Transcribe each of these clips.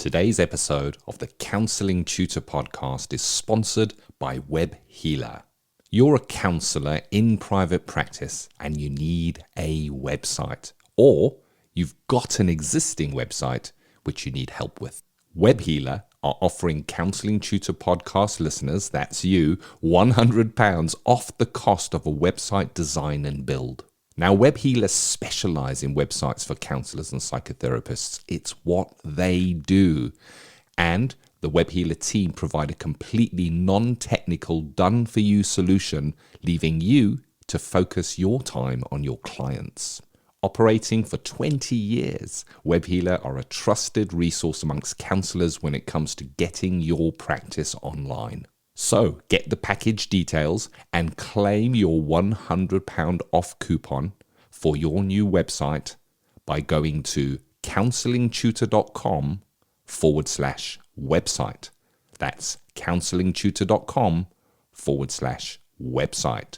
Today's episode of the Counselling Tutor Podcast is sponsored by Web Healer. You're a counsellor in private practice and you need a website, or you've got an existing website which you need help with. Web Healer are offering Counselling Tutor Podcast listeners, that's you, £100 off the cost of a website design and build. Now, Web Healers specialise in websites for counsellors and psychotherapists. It's what they do. And the Web Healer team provide a completely non-technical, done-for-you solution, leaving you to focus your time on your clients. Operating for 20 years, Web Healer are a trusted resource amongst counsellors when it comes to getting your practice online. So get the package details and claim your £100 off coupon for your new website by going to counsellingtutor.com/website. That's counsellingtutor.com/website.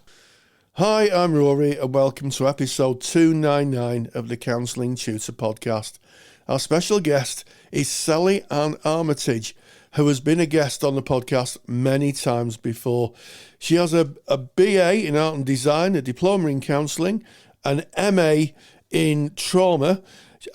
Hi, I'm Rory and welcome to episode 299 of the Counselling Tutor Podcast. Our special guest is Sally-Anne Armitage, who has been a guest on the podcast many times before. She has a BA in Art and Design, a Diploma in Counselling, an MA in Trauma,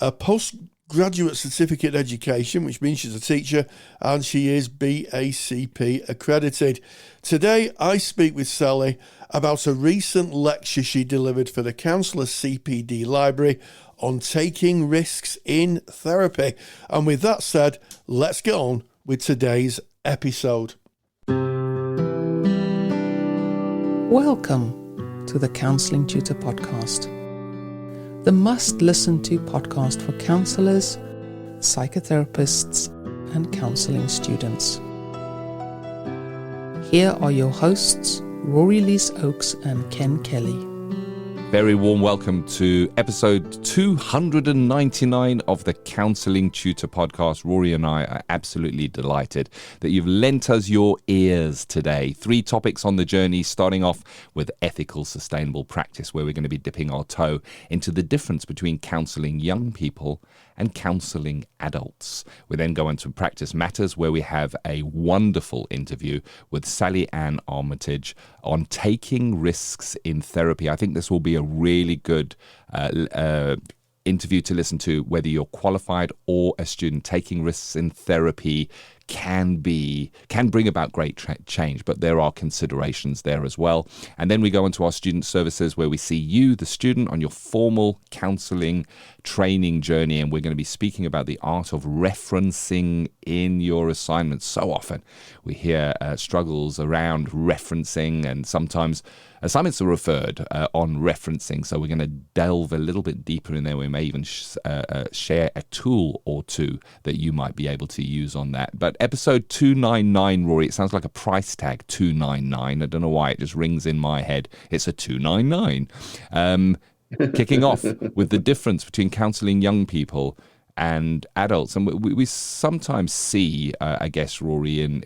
a postgraduate certificate in Education, which means she's a teacher, and she is BACP accredited. Today, I speak with Sally about a recent lecture she delivered for the Counsellor CPD Library on taking risks in therapy. And with that said, let's get on with today's episode. Welcome to the Counselling Tutor Podcast, the must-listen-to podcast for counsellors, psychotherapists, and counselling students. Here are your hosts, Rory Oakes and Ken Kelly. Very warm welcome to episode 299 of the Counselling Tutor Podcast. Rory and I are absolutely delighted that you've lent us your ears today. 3 topics on the journey, starting off with ethical, sustainable practice, where we're going to be dipping our toe into the difference between counselling young people and counselling adults. We then go into Practice Matters, where we have a wonderful interview with Sally-Anne Armitage on taking risks in therapy. I think this will be a really good interview to listen to, whether you're qualified or a student. Taking risks in therapy can bring about great change, but there are considerations there as well. And then we go into our student services, where we see you, the student, on your formal counselling training journey, and we're going to be speaking about the art of referencing in your assignments. So often we hear struggles around referencing, and sometimes assignments are referred on referencing, so we're going to delve a little bit deeper in there. We may even share a tool or two that you might be able to use on that. But episode 299, Rory, it sounds like a price tag, 299. I don't know why, it just rings in my head. It's a 299. Kicking off with the difference between counselling young people and adults. And we sometimes see, I guess, Rory,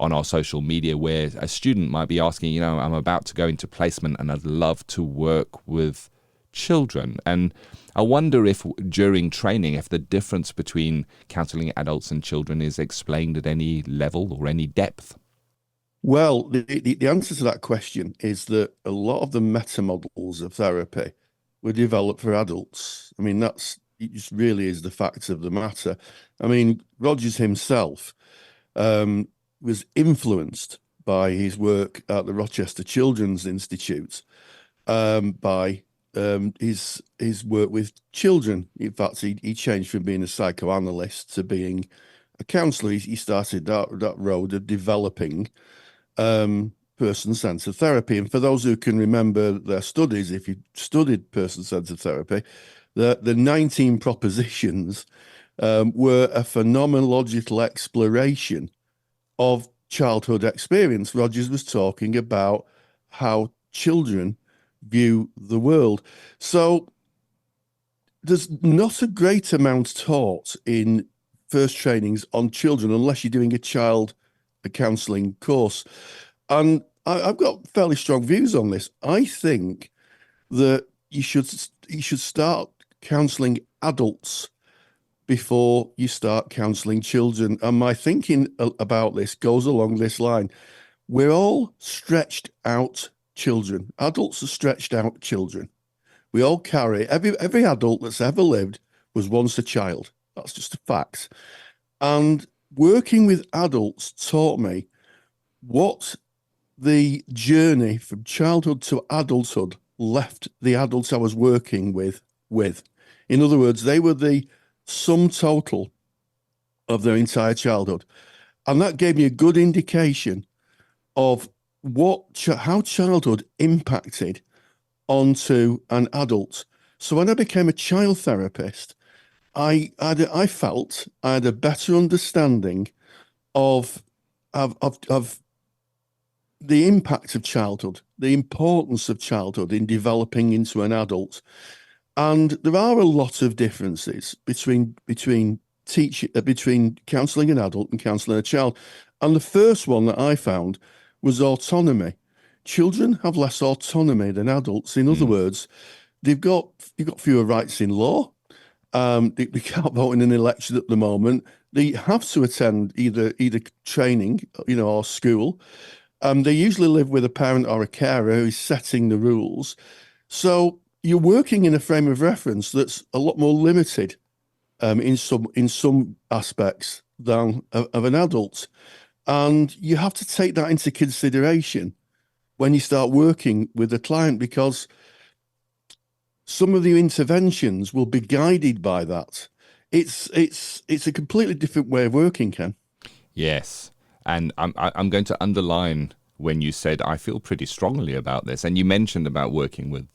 on our social media, where a student might be asking, I'm about to go into placement and I'd love to work with children. And I wonder if during training, if the difference between counselling adults and children is explained at any level or any depth. Well, the answer to that question is that a lot of the meta models of therapy were developed for adults. I mean, it just really is the fact of the matter. I mean, Rogers himself was influenced by his work at the Rochester Children's Institute, by his work with children. In fact, he changed from being a psychoanalyst to being a counsellor. He started that road of developing person-centered therapy. And for those who can remember their studies, if you studied person-centered therapy, the 19 propositions were a phenomenological exploration of childhood experience. Rogers was talking about how children view the world. So there's not a great amount taught in first trainings on children unless you're doing a counselling course. And I've got fairly strong views on this. I think that you should start counselling adults before you start counselling children. And my thinking about this goes along this line. We're all stretched out children. Adults are stretched out children. We all carry, every adult that's ever lived was once a child. That's just a fact. And working with adults taught me what the journey from childhood to adulthood left the adults I was working with. In other words, they were the sum total of their entire childhood. And that gave me a good indication of how childhood impacted onto an adult. So when I became a child therapist, I felt I had a better understanding of the impact of childhood, the importance of childhood in developing into an adult. And there are a lot of differences between counselling an adult and counselling a child. And the first one that I found was autonomy. Children have less autonomy than adults. In other words, you've got fewer rights in law. They can't vote in an election at the moment. They have to attend either training, or school. They usually live with a parent or a carer who is setting the rules. So you're working in a frame of reference that's a lot more limited in some aspects than of an adult. And you have to take that into consideration when you start working with a client, because some of the interventions will be guided by that. It's a completely different way of working, Ken. Yes. And I'm going to underline when you said I feel pretty strongly about this, and you mentioned about working with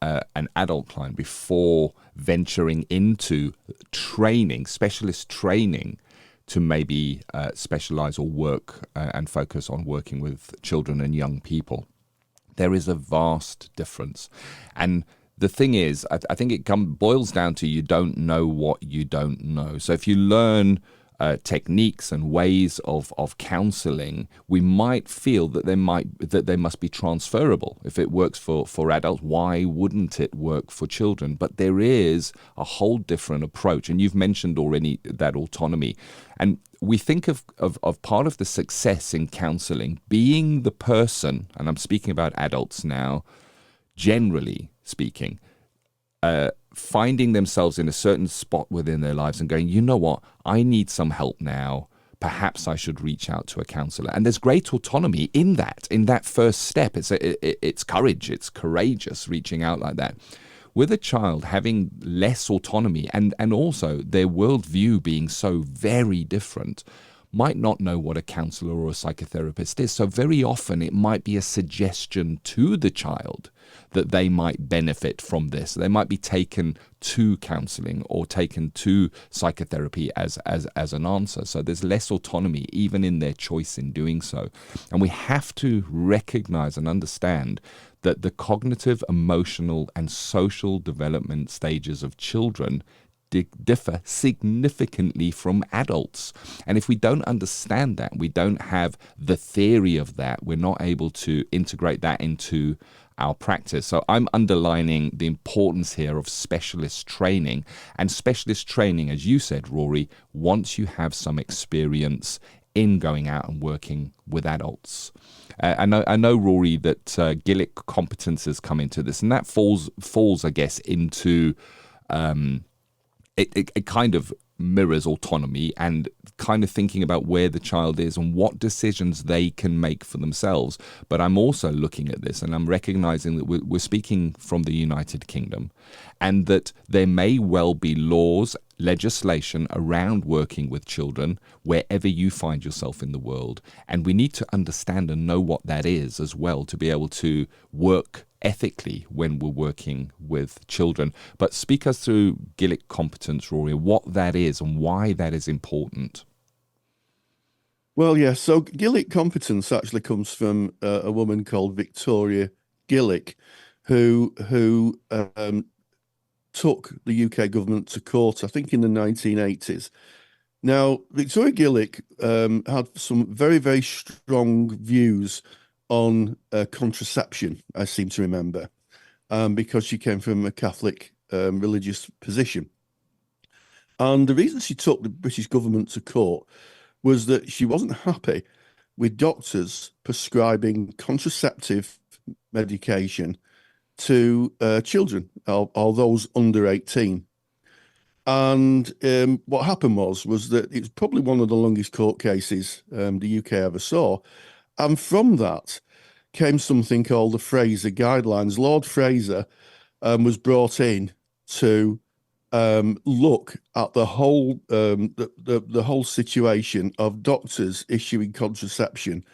an adult client before venturing into training, specialist training, to maybe specialize or work and focus on working with children and young people. There is a vast difference, and the thing is, I think it boils down to you don't know what you don't know. So if you learn techniques and ways of counselling, we might feel that they must be transferable. If it works for adults, why wouldn't it work for children? But there is a whole different approach, and you've mentioned already that autonomy. And we think of part of the success in counselling being the person, and I'm speaking about adults now, generally speaking, finding themselves in a certain spot within their lives and going, you know what, I need some help now. Perhaps I should reach out to a counsellor. And there's great autonomy in that first step. It's courage, it's courageous reaching out like that. With a child having less autonomy and also their worldview being so very different, might not know what a counsellor or a psychotherapist is. So very often it might be a suggestion to the child that they might benefit from this. They might be taken to counselling or taken to psychotherapy as an answer. So there's less autonomy even in their choice in doing so. And we have to recognize and understand that the cognitive, emotional, and social development stages of children differ significantly from adults. And if we don't understand that, we don't have the theory of that, we're not able to integrate that into our practice. So I'm underlining the importance here of specialist training. And specialist training, as you said, Rory, once you have some experience in going out and working with adults. I know, Rory, that Gillick competences come into this, and that falls, I guess, into it kind of mirrors autonomy and kind of thinking about where the child is and what decisions they can make for themselves. But I'm also looking at this and I'm recognizing that we're speaking from the United Kingdom, and that there may well be laws, legislation around working with children wherever you find yourself in the world. And we need to understand and know what that is as well to be able to work ethically when we're working with children. But speak us through Gillick competence, Rory, what that is and why that is important. Well, yeah, so Gillick competence actually comes from a woman called Victoria Gillick, who took the UK government to court, I think in the 1980s. Now, Victoria Gillick had some very, very strong views on contraception, I seem to remember, because she came from a Catholic religious position. And the reason she took the British government to court was that she wasn't happy with doctors prescribing contraceptive medication to children or those under 18. And what happened was that it was probably one of the longest court cases the UK ever saw. And from that came something called the Fraser Guidelines. Lord Fraser was brought in to look at the whole the whole situation of doctors issuing contraception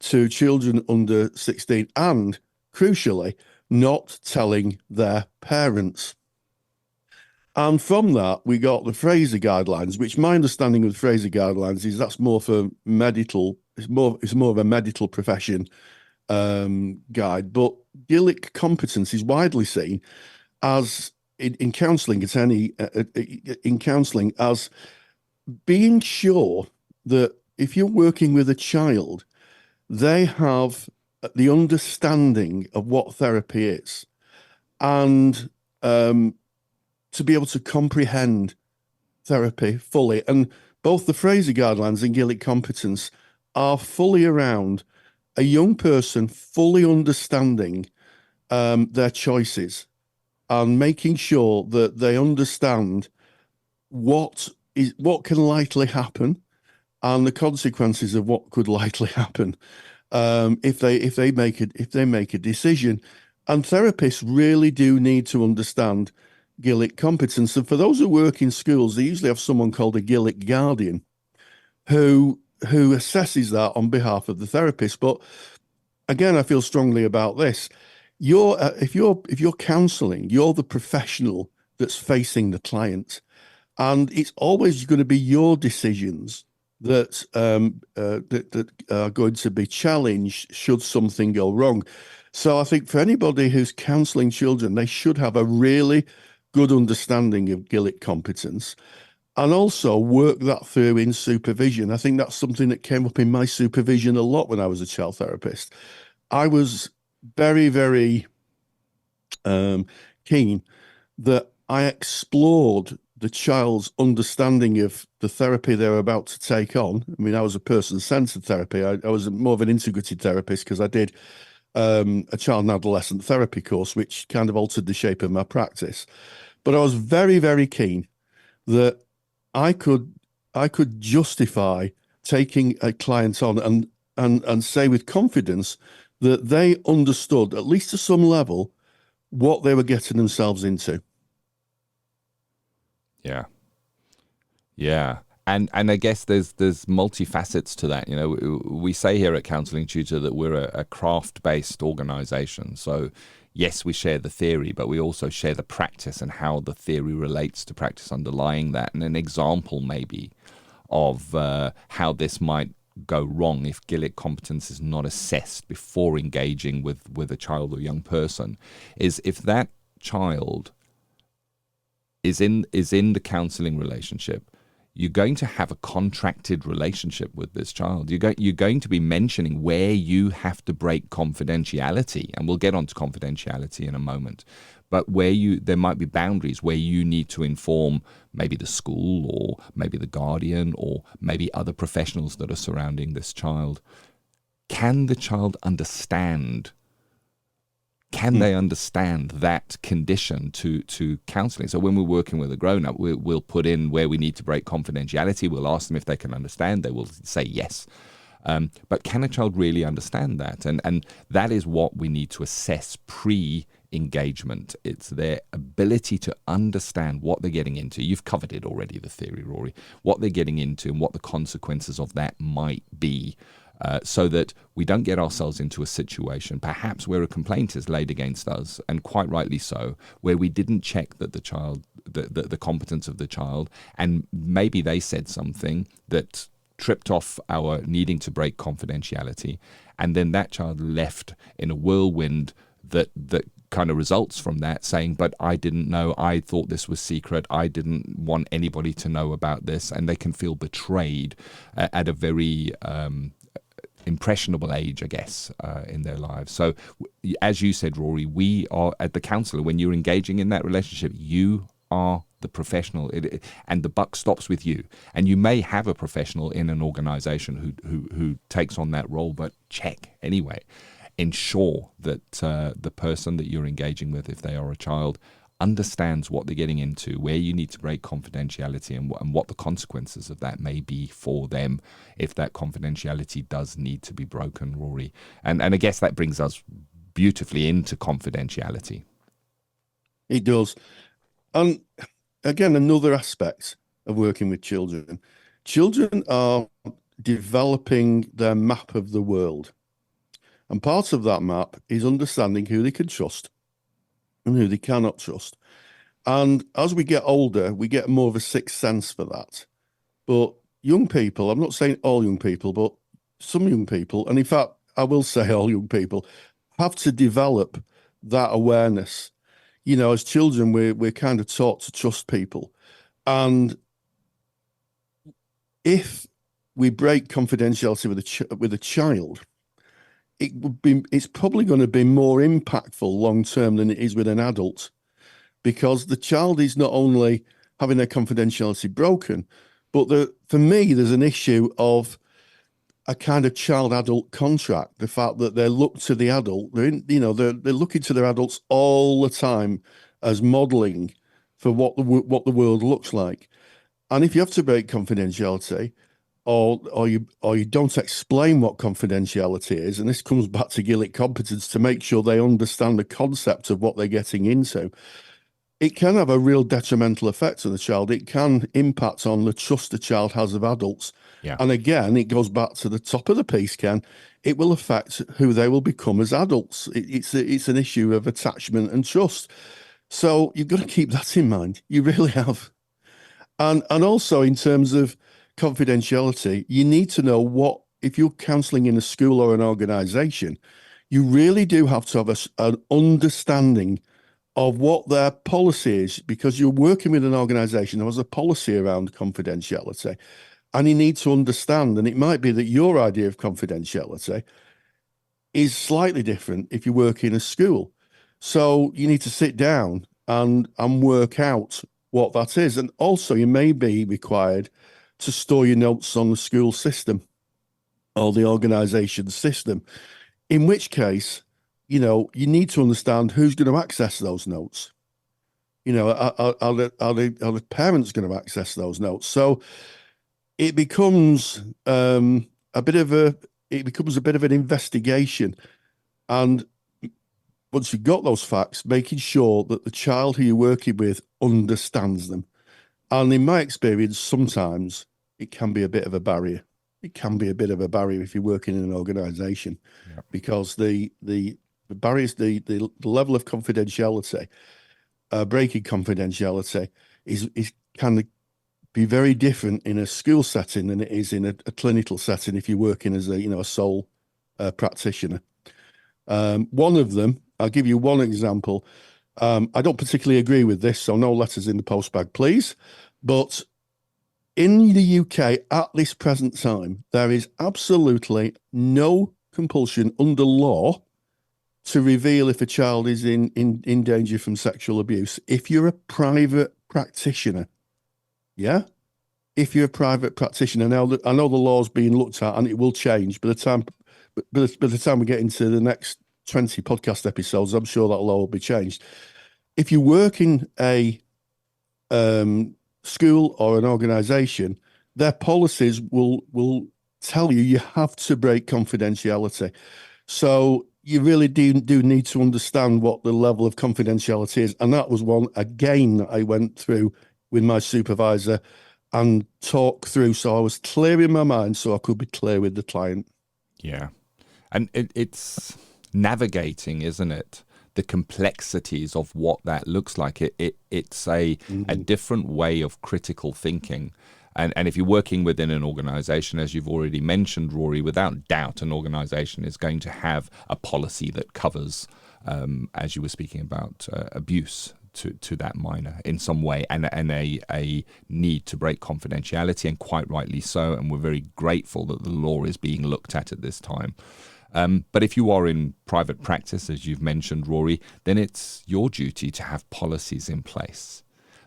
to children under 16 and, crucially, not telling their parents. And from that, we got the Fraser Guidelines, which my understanding of the Fraser Guidelines is that's more for medical, it's more of a medical profession guide. But Gillick competence is widely seen as in counselling as being sure that if you're working with a child, they have the understanding of what therapy is, and to be able to comprehend therapy fully. And both the Fraser Guidelines and Gillick competence are fully around a young person fully understanding their choices and making sure that they understand what can likely happen and the consequences of what could likely happen if they make a decision. And therapists really do need to understand Gillick competence. And for those who work in schools, they usually have someone called a Gillick guardian who assesses that on behalf of the therapist. But again, I feel strongly about this. If you're counselling, you're the professional that's facing the client, and it's always going to be your decisions that are going to be challenged should something go wrong. So I think for anybody who's counselling children, they should have a really good understanding of Gillick competence and also work that through in supervision. I think that's something that came up in my supervision a lot when I was a child therapist. I was very, very keen that I explored the child's understanding of the therapy they were about to take on. I mean, I was a person-centered therapy. I was more of an integrated therapist because I did a child and adolescent therapy course, which kind of altered the shape of my practice. But I was very, very keen that I could justify taking a client on and say with confidence that they understood, at least to some level, what they were getting themselves into. Yeah. And I guess there's multifacets to that. You know, we say here at Counselling Tutor that we're a craft-based organization. So yes, we share the theory, but we also share the practice and how the theory relates to practice underlying that. And an example maybe of how this might go wrong if Gillick competence is not assessed before engaging with a child or young person is if that child is in the counselling relationship, you're going to have a contracted relationship with this child. You're going to be mentioning where you have to break confidentiality, and we'll get onto confidentiality in a moment. But there might be boundaries where you need to inform maybe the school or maybe the guardian or maybe other professionals that are surrounding this child. Can the child understand? Can they understand that condition to counselling? So when we're working with a grown-up, we'll put in where we need to break confidentiality. We'll ask them if they can understand. They will say yes. But can a child really understand that? And that is what we need to assess pre-engagement. It's their ability to understand what they're getting into. You've covered it already, the theory, Rory. What they're getting into and what the consequences of that might be. So that we don't get ourselves into a situation, perhaps where a complaint is laid against us, and quite rightly so, where we didn't check that the child, the competence of the child, and maybe they said something that tripped off our needing to break confidentiality, and then that child left in a whirlwind that kind of results from that, saying, but I didn't know, I thought this was secret, I didn't want anybody to know about this, and they can feel betrayed at a very impressionable age, I guess, in their lives. So as you said, Rory, we are at the counsellor. When you're engaging in that relationship, you are the professional, and the buck stops with you. And you may have a professional in an organization who takes on that role, but check anyway. Ensure that the person that you're engaging with, if they are a child, understands what they're getting into, where you need to break confidentiality, and what the consequences of that may be for them if that confidentiality does need to be broken, Rory. And I guess that brings us beautifully into confidentiality. It does. And again, another aspect of working with children. Children are developing their map of the world. And part of that map is understanding who they can trust and who they cannot trust. And as we get older, we get more of a sixth sense for that. But young people, I'm not saying all young people, but some young people, and in fact, I will say all young people, have to develop that awareness. You know, as children, we're kind of taught to trust people. And if we break confidentiality with a child, it's probably going to be more impactful long term than it is with an adult, because the child is not only having their confidentiality broken, but for me, there's an issue of a kind of child-adult contract. The fact that they look to the adult, they're looking to their adults all the time as modelling for what the world looks like. And if you have to break confidentiality, or you don't explain what confidentiality is, and this comes back to Gillick competence, to make sure they understand the concept of what they're getting into, it can have a real detrimental effect on the child. It can impact on the trust the child has of adults. Yeah. And again, it goes back to the top of the piece, Ken. It will affect who they will become as adults. It's an issue of attachment and trust. So you've got to keep that in mind. You really have. And also in terms of confidentiality, you need to know what, if you're counselling in a school or an organisation, you really do have to have an understanding of what their policy is, because you're working with an organisation that has a policy around confidentiality, and you need to understand, and it might be that your idea of confidentiality is slightly different if you work in a school. So you need to sit down and work out what that is. And also you may be required to store your notes on the school system or the organisation system, in which case, you need to understand who's going to access those notes. Are the parents going to access those notes? So it becomes a bit of an investigation. And once you've got those facts, making sure that the child who you're working with understands them. And in my experience, sometimes it can be a bit of a barrier. It can be a bit of a barrier if you're working in an organisation, because the barriers, the level of confidentiality, breaking confidentiality can be very different in a school setting than it is in a clinical setting if you're working as a sole practitioner. One of them, I'll give you one example. I don't particularly agree with this, so no letters in the postbag, please. But in the UK at this present time, there is absolutely no compulsion under law to reveal if a child is in danger from sexual abuse. If you're a private practitioner, if you're a private practitioner, now I know the law's being looked at and it will change. By the time we get into the next 20 podcast episodes, I'm sure that law will be changed. If you work in a school or an organisation, their policies will tell you have to break confidentiality. So you really do need to understand what the level of confidentiality is. And that was one, again, that I went through with my supervisor and talked through. So I was clear in my mind so I could be clear with the client. Yeah. And it's navigating, isn't it? The complexities of what that looks like. It's a different way of critical thinking. And if you're working within an organization, as you've already mentioned, Rory, without doubt, an organization is going to have a policy that covers, as you were speaking about, abuse to that minor in some way, and a need to break confidentiality, and quite rightly so. And we're very grateful that the law is being looked at this time. But if you are in private practice, as you've mentioned, Rory, then it's your duty to have policies in place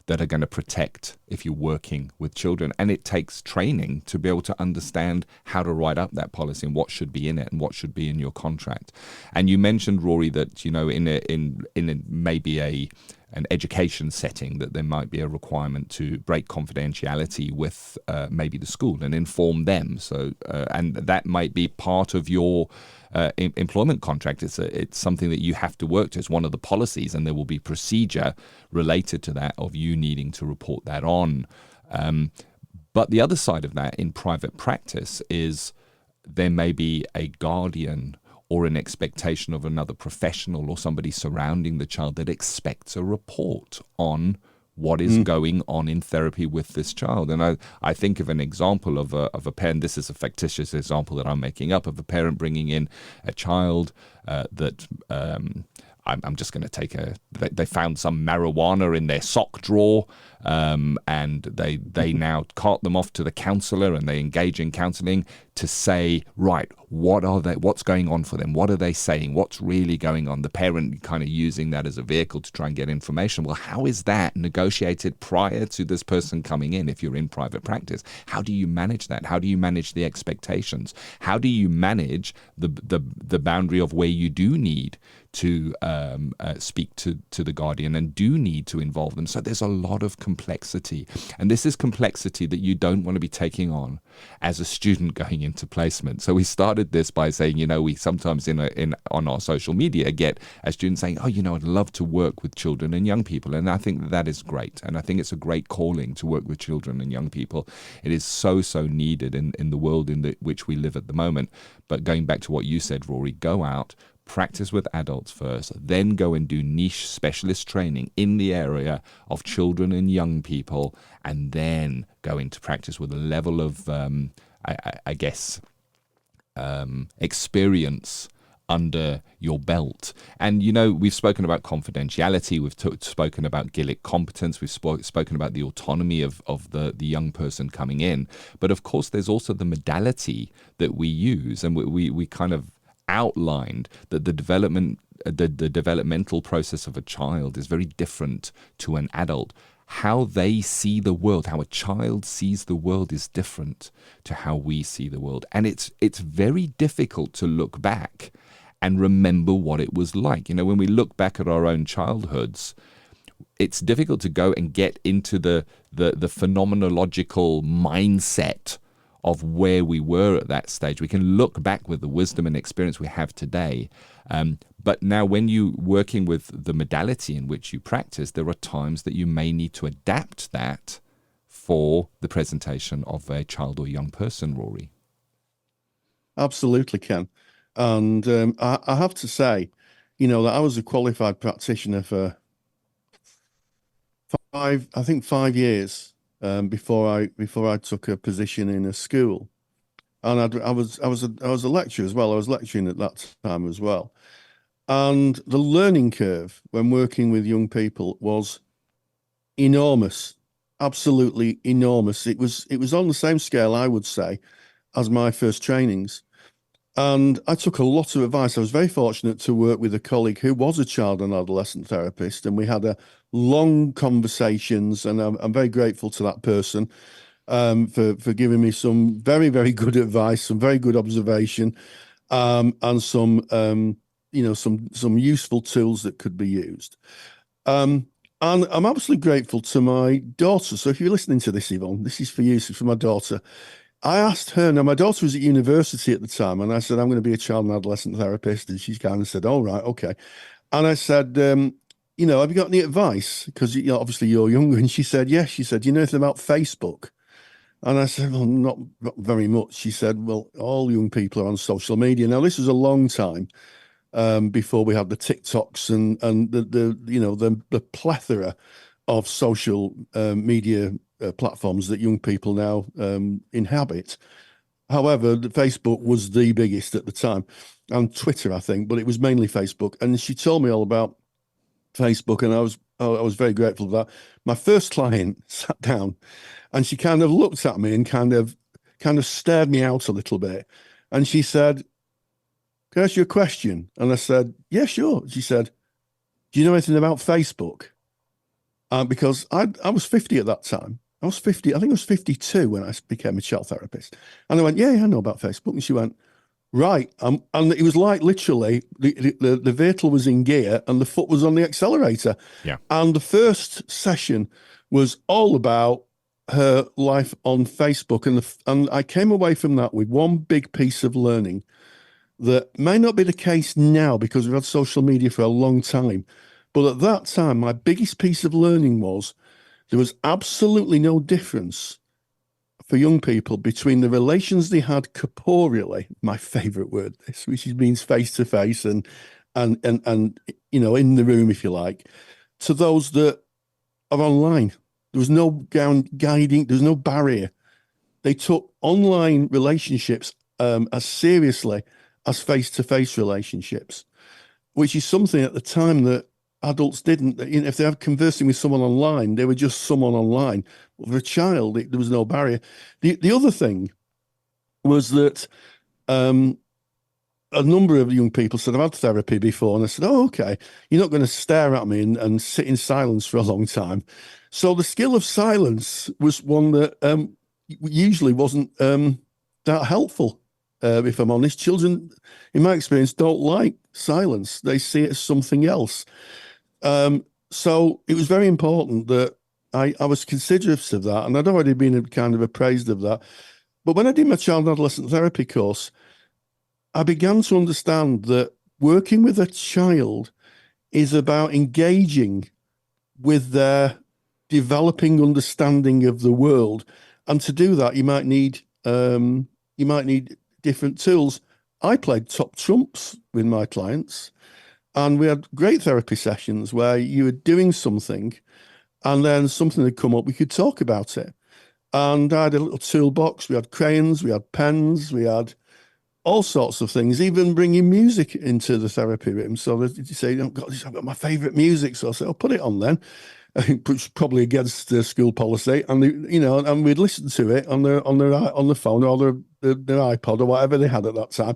that are going to protect if you're working with children. And it takes training to be able to understand how to write up that policy and what should be in it and what should be in your contract. And you mentioned, Rory, that, you know, in maybe an education setting, that there might be a requirement to break confidentiality with maybe the school and inform them. So, and that might be part of your employment contract. It's something that you have to work to. It's one of the policies, and there will be procedure related to that of you needing to report that on. But the other side of that in private practice is there may be a guardian or an expectation of another professional or somebody surrounding the child that expects a report on what is going on in therapy with this child. And I think of an example of a parent. This is a fictitious example that I'm making up, of a parent bringing in a child that I'm just going to take they found some marijuana in their sock drawer, and they now cart them off to the counsellor, and they engage in counselling to say, right, what's going on for them? What are they saying? What's really going on? The parent kind of using that as a vehicle to try and get information. Well, how is that negotiated prior to this person coming in if you're in private practice? How do you manage that? How do you manage the expectations? How do you manage the boundary of where you do need to speak to the guardian and do need to involve them? So there's a lot of complexity, and this is complexity that you don't want to be taking on as a student going into placement. So we started this by saying, you know, we sometimes on our social media get a student saying, oh, you know, I'd love to work with children and young people, and I think that is great, and I think it's a great calling to work with children and young people. It is so needed in the world in which we live at the moment. But going back to what you said, Rory, go out, practice with adults first, then go and do niche specialist training in the area of children and young people, and then go into practice with a level of, experience under your belt. And, you know, we've spoken about confidentiality, we've spoken about Gillick competence, we've spoken about the autonomy of the young person coming in. But of course, there's also the modality that we use, and we kind of outlined that the developmental process of a child is very different to an adult. How they see the world, how a child sees the world, is different to how we see the world. And it's very difficult to look back and remember what it was like. You know, when we look back at our own childhoods, it's difficult to go and get into the phenomenological mindset of where we were at that stage. We can look back with the wisdom and experience we have today. But now when you're working with the modality in which you practice, there are times that you may need to adapt that for the presentation of a child or young person, Rory. Absolutely, Ken. And I have to say, you know, that I was a qualified practitioner for 5 years before I took a position in a school, and I was a lecturer as well. I was lecturing at that time as well, and the learning curve when working with young people was enormous, absolutely enormous. It was on the same scale, I would say, as my first trainings. And I took a lot of advice. I was very fortunate to work with a colleague who was a child and adolescent therapist, and we had a long conversations, and I'm very grateful to that person for giving me some very, very good advice, some very good observation, and some useful tools that could be used. And I'm absolutely grateful to my daughter. So if you're listening to this, Yvonne, this is for you, for my daughter. I asked her, now my daughter was at university at the time, and I said, I'm going to be a child and adolescent therapist. And she kind of said, oh, right, okay. And I said, have you got any advice? Because, obviously you're younger. And she said, yes. She said, you know anything about Facebook? And I said, well, not very much. She said, well, all young people are on social media. Now, this was a long time before we had the TikToks and the plethora of social media platforms that young people now inhabit. However, Facebook was the biggest at the time, and Twitter, I think, but it was mainly Facebook. And she told me all about Facebook, and I was I was very grateful for that. My first client sat down and she kind of looked at me and kind of stared me out a little bit. And she said, "Can I ask you a question?" And I said, "Yeah, sure." She said, "Do you know anything about Facebook?" Because I was 50 at that time. I was 50, I think I was 52 when I became a child therapist. And I went, yeah, I know about Facebook. And she went, right. And it was like literally the vehicle was in gear and the foot was on the accelerator. Yeah. And the first session was all about her life on Facebook. And I came away from that with one big piece of learning that may not be the case now because we've had social media for a long time. But at that time, my biggest piece of learning was there was absolutely no difference for young people between the relations they had corporeally, my favorite word, this, which means face to face and you know, in the room, if you like, to those that are online. There was no guiding, there was no barrier. They took online relationships as seriously as face-to-face relationships, which is something at the time that adults didn't. You know, if they were conversing with someone online, they were just someone online. But for a child, there was no barrier. The other thing was that a number of young people said, I've had therapy before. And I said, oh, okay, you're not going to stare at me and sit in silence for a long time. So the skill of silence was one that usually wasn't that helpful. If I'm honest, children, in my experience, don't like silence. They see it as something else. So it was very important that I was considerate of that, and I'd already been kind of appraised of that. But when I did my child and adolescent therapy course, I began to understand that working with a child is about engaging with their developing understanding of the world. And to do that, you might need different tools. I played top trumps with my clients, and we had great therapy sessions where you were doing something and then something had come up, we could talk about it. And I had a little toolbox. We had crayons, we had pens, we had all sorts of things, even bringing music into the therapy room. So that you say, oh, God, I've got my favourite music. So I said, I'll put it on then. Which probably against the school policy, and and we'd listen to it on the phone or their iPod or whatever they had at that time,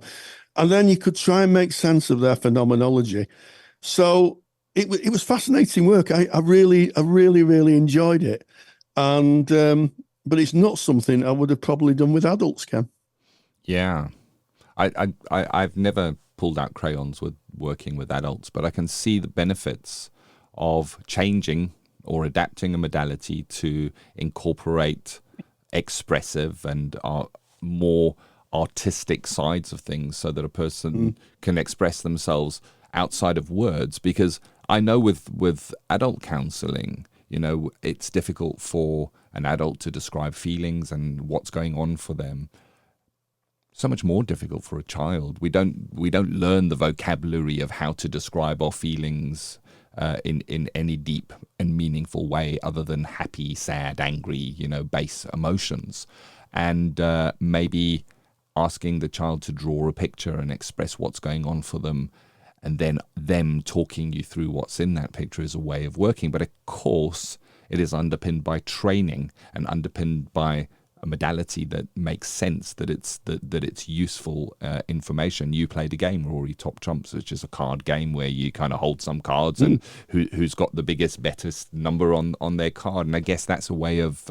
and then you could try and make sense of their phenomenology. So it was fascinating work. I really enjoyed it, and but it's not something I would have probably done with adults, Ken. Yeah, I've never pulled out crayons with working with adults, but I can see the benefits of changing or adapting a modality to incorporate expressive and more artistic sides of things so that a person can express themselves outside of words. Because I know with adult counseling, you know, it's difficult for an adult to describe feelings and what's going on for them. So much more difficult for a child. We don't learn the vocabulary of how to describe our feelings in any deep and meaningful way other than happy, sad, angry, you know, base emotions. And maybe asking the child to draw a picture and express what's going on for them, and then them talking you through what's in that picture is a way of working. But of course, it is underpinned by training and underpinned by a modality that makes sense, that it's useful information. You played a game, Rory, Top Trumps, which is a card game where you kind of hold some cards and who's got the biggest, bettest number on their card. And I guess that's a way of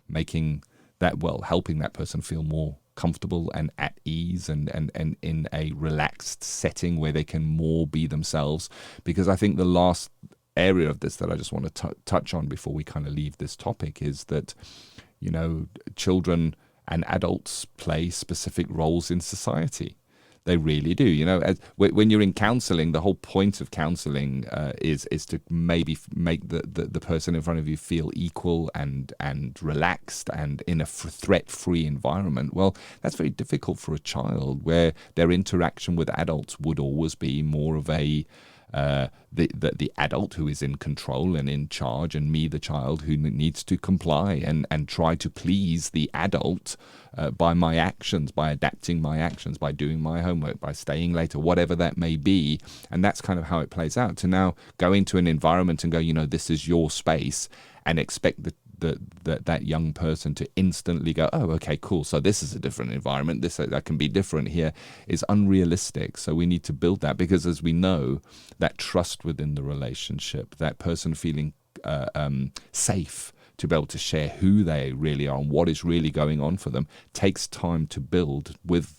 making that, helping that person feel more comfortable and at ease and in a relaxed setting where they can more be themselves. Because I think the last area of this that I just want to touch on before we kind of leave this topic is that, you know, children and adults play specific roles in society. They really do. You know, when you're in counselling, the whole point of counselling is to maybe make the person in front of you feel equal and relaxed and in a threat-free environment. Well, that's very difficult for a child, where their interaction with adults would always be more of a the adult who is in control and in charge, and me, the child, who needs to comply and try to please the adult by my actions, by adapting my actions, by doing my homework, by staying later, whatever that may be. And that's kind of how it plays out. To now go into an environment and go, this is your space, and expect that young person to instantly go, oh, okay, cool, so this is a different environment, that can be different here, is unrealistic. So we need to build that, because as we know, that trust within the relationship, that person feeling safe to be able to share who they really are and what is really going on for them, takes time to build with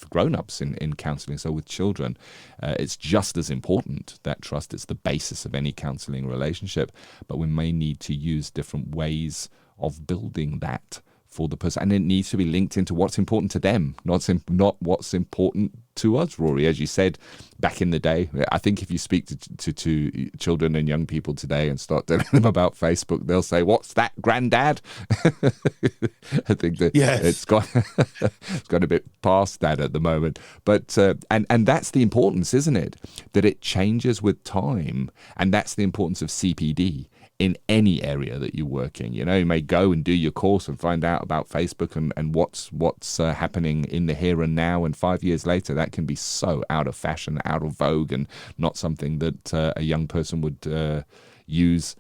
grown-ups in counselling. So with children, it's just as important, that trust. It's the basis of any counselling relationship, but we may need to use different ways of building that for the person, and it needs to be linked into what's important to them, not what's important to us, Rory. As you said, back in the day, I think if you speak to children and young people today and start telling them about Facebook, they'll say, "What's that, Granddad?" I think that it's got a bit past that at the moment, but and that's the importance, isn't it? That it changes with time, and that's the importance of CPD in any area that you work in. You may go and do your course and find out about Facebook and what's happening in the here and now, and 5 years later that can be so out of fashion, out of vogue, and not something that a young person would use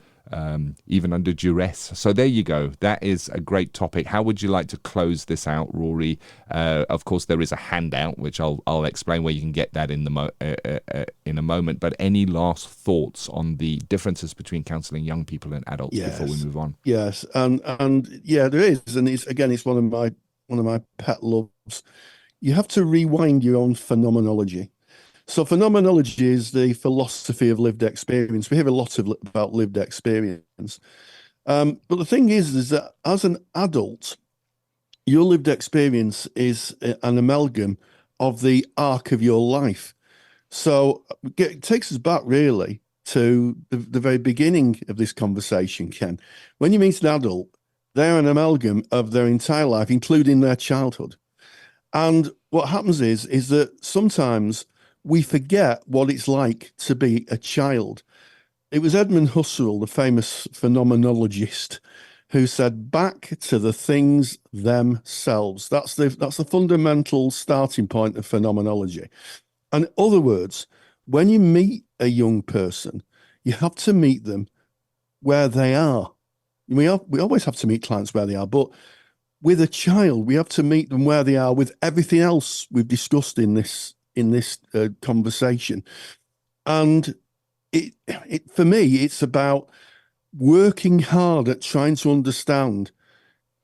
even under duress. So there you go. That is a great topic. How would you like to close this out, Rory? Of course, there is a handout, which I'll explain where you can get that in a moment. But any last thoughts on the differences between counselling young people and adults before we move on? Yes, and yeah, there is, and it's one of my pet loves. You have to rewind your own phenomenology. So phenomenology is the philosophy of lived experience. We hear a lot about lived experience. But the thing is that as an adult, your lived experience is an amalgam of the arc of your life. So it takes us back really to the very beginning of this conversation, Ken. When you meet an adult, they're an amalgam of their entire life, including their childhood. And what happens is that sometimes we forget what it's like to be a child. It was Edmund Husserl, the famous phenomenologist, who said, "Back to the things themselves." That's the fundamental starting point of phenomenology. And in other words, when you meet a young person, you have to meet them where they are. We always have to meet clients where they are, but with a child, we have to meet them where they are with everything else we've discussed in this conversation. And it for me, it's about working hard at trying to understand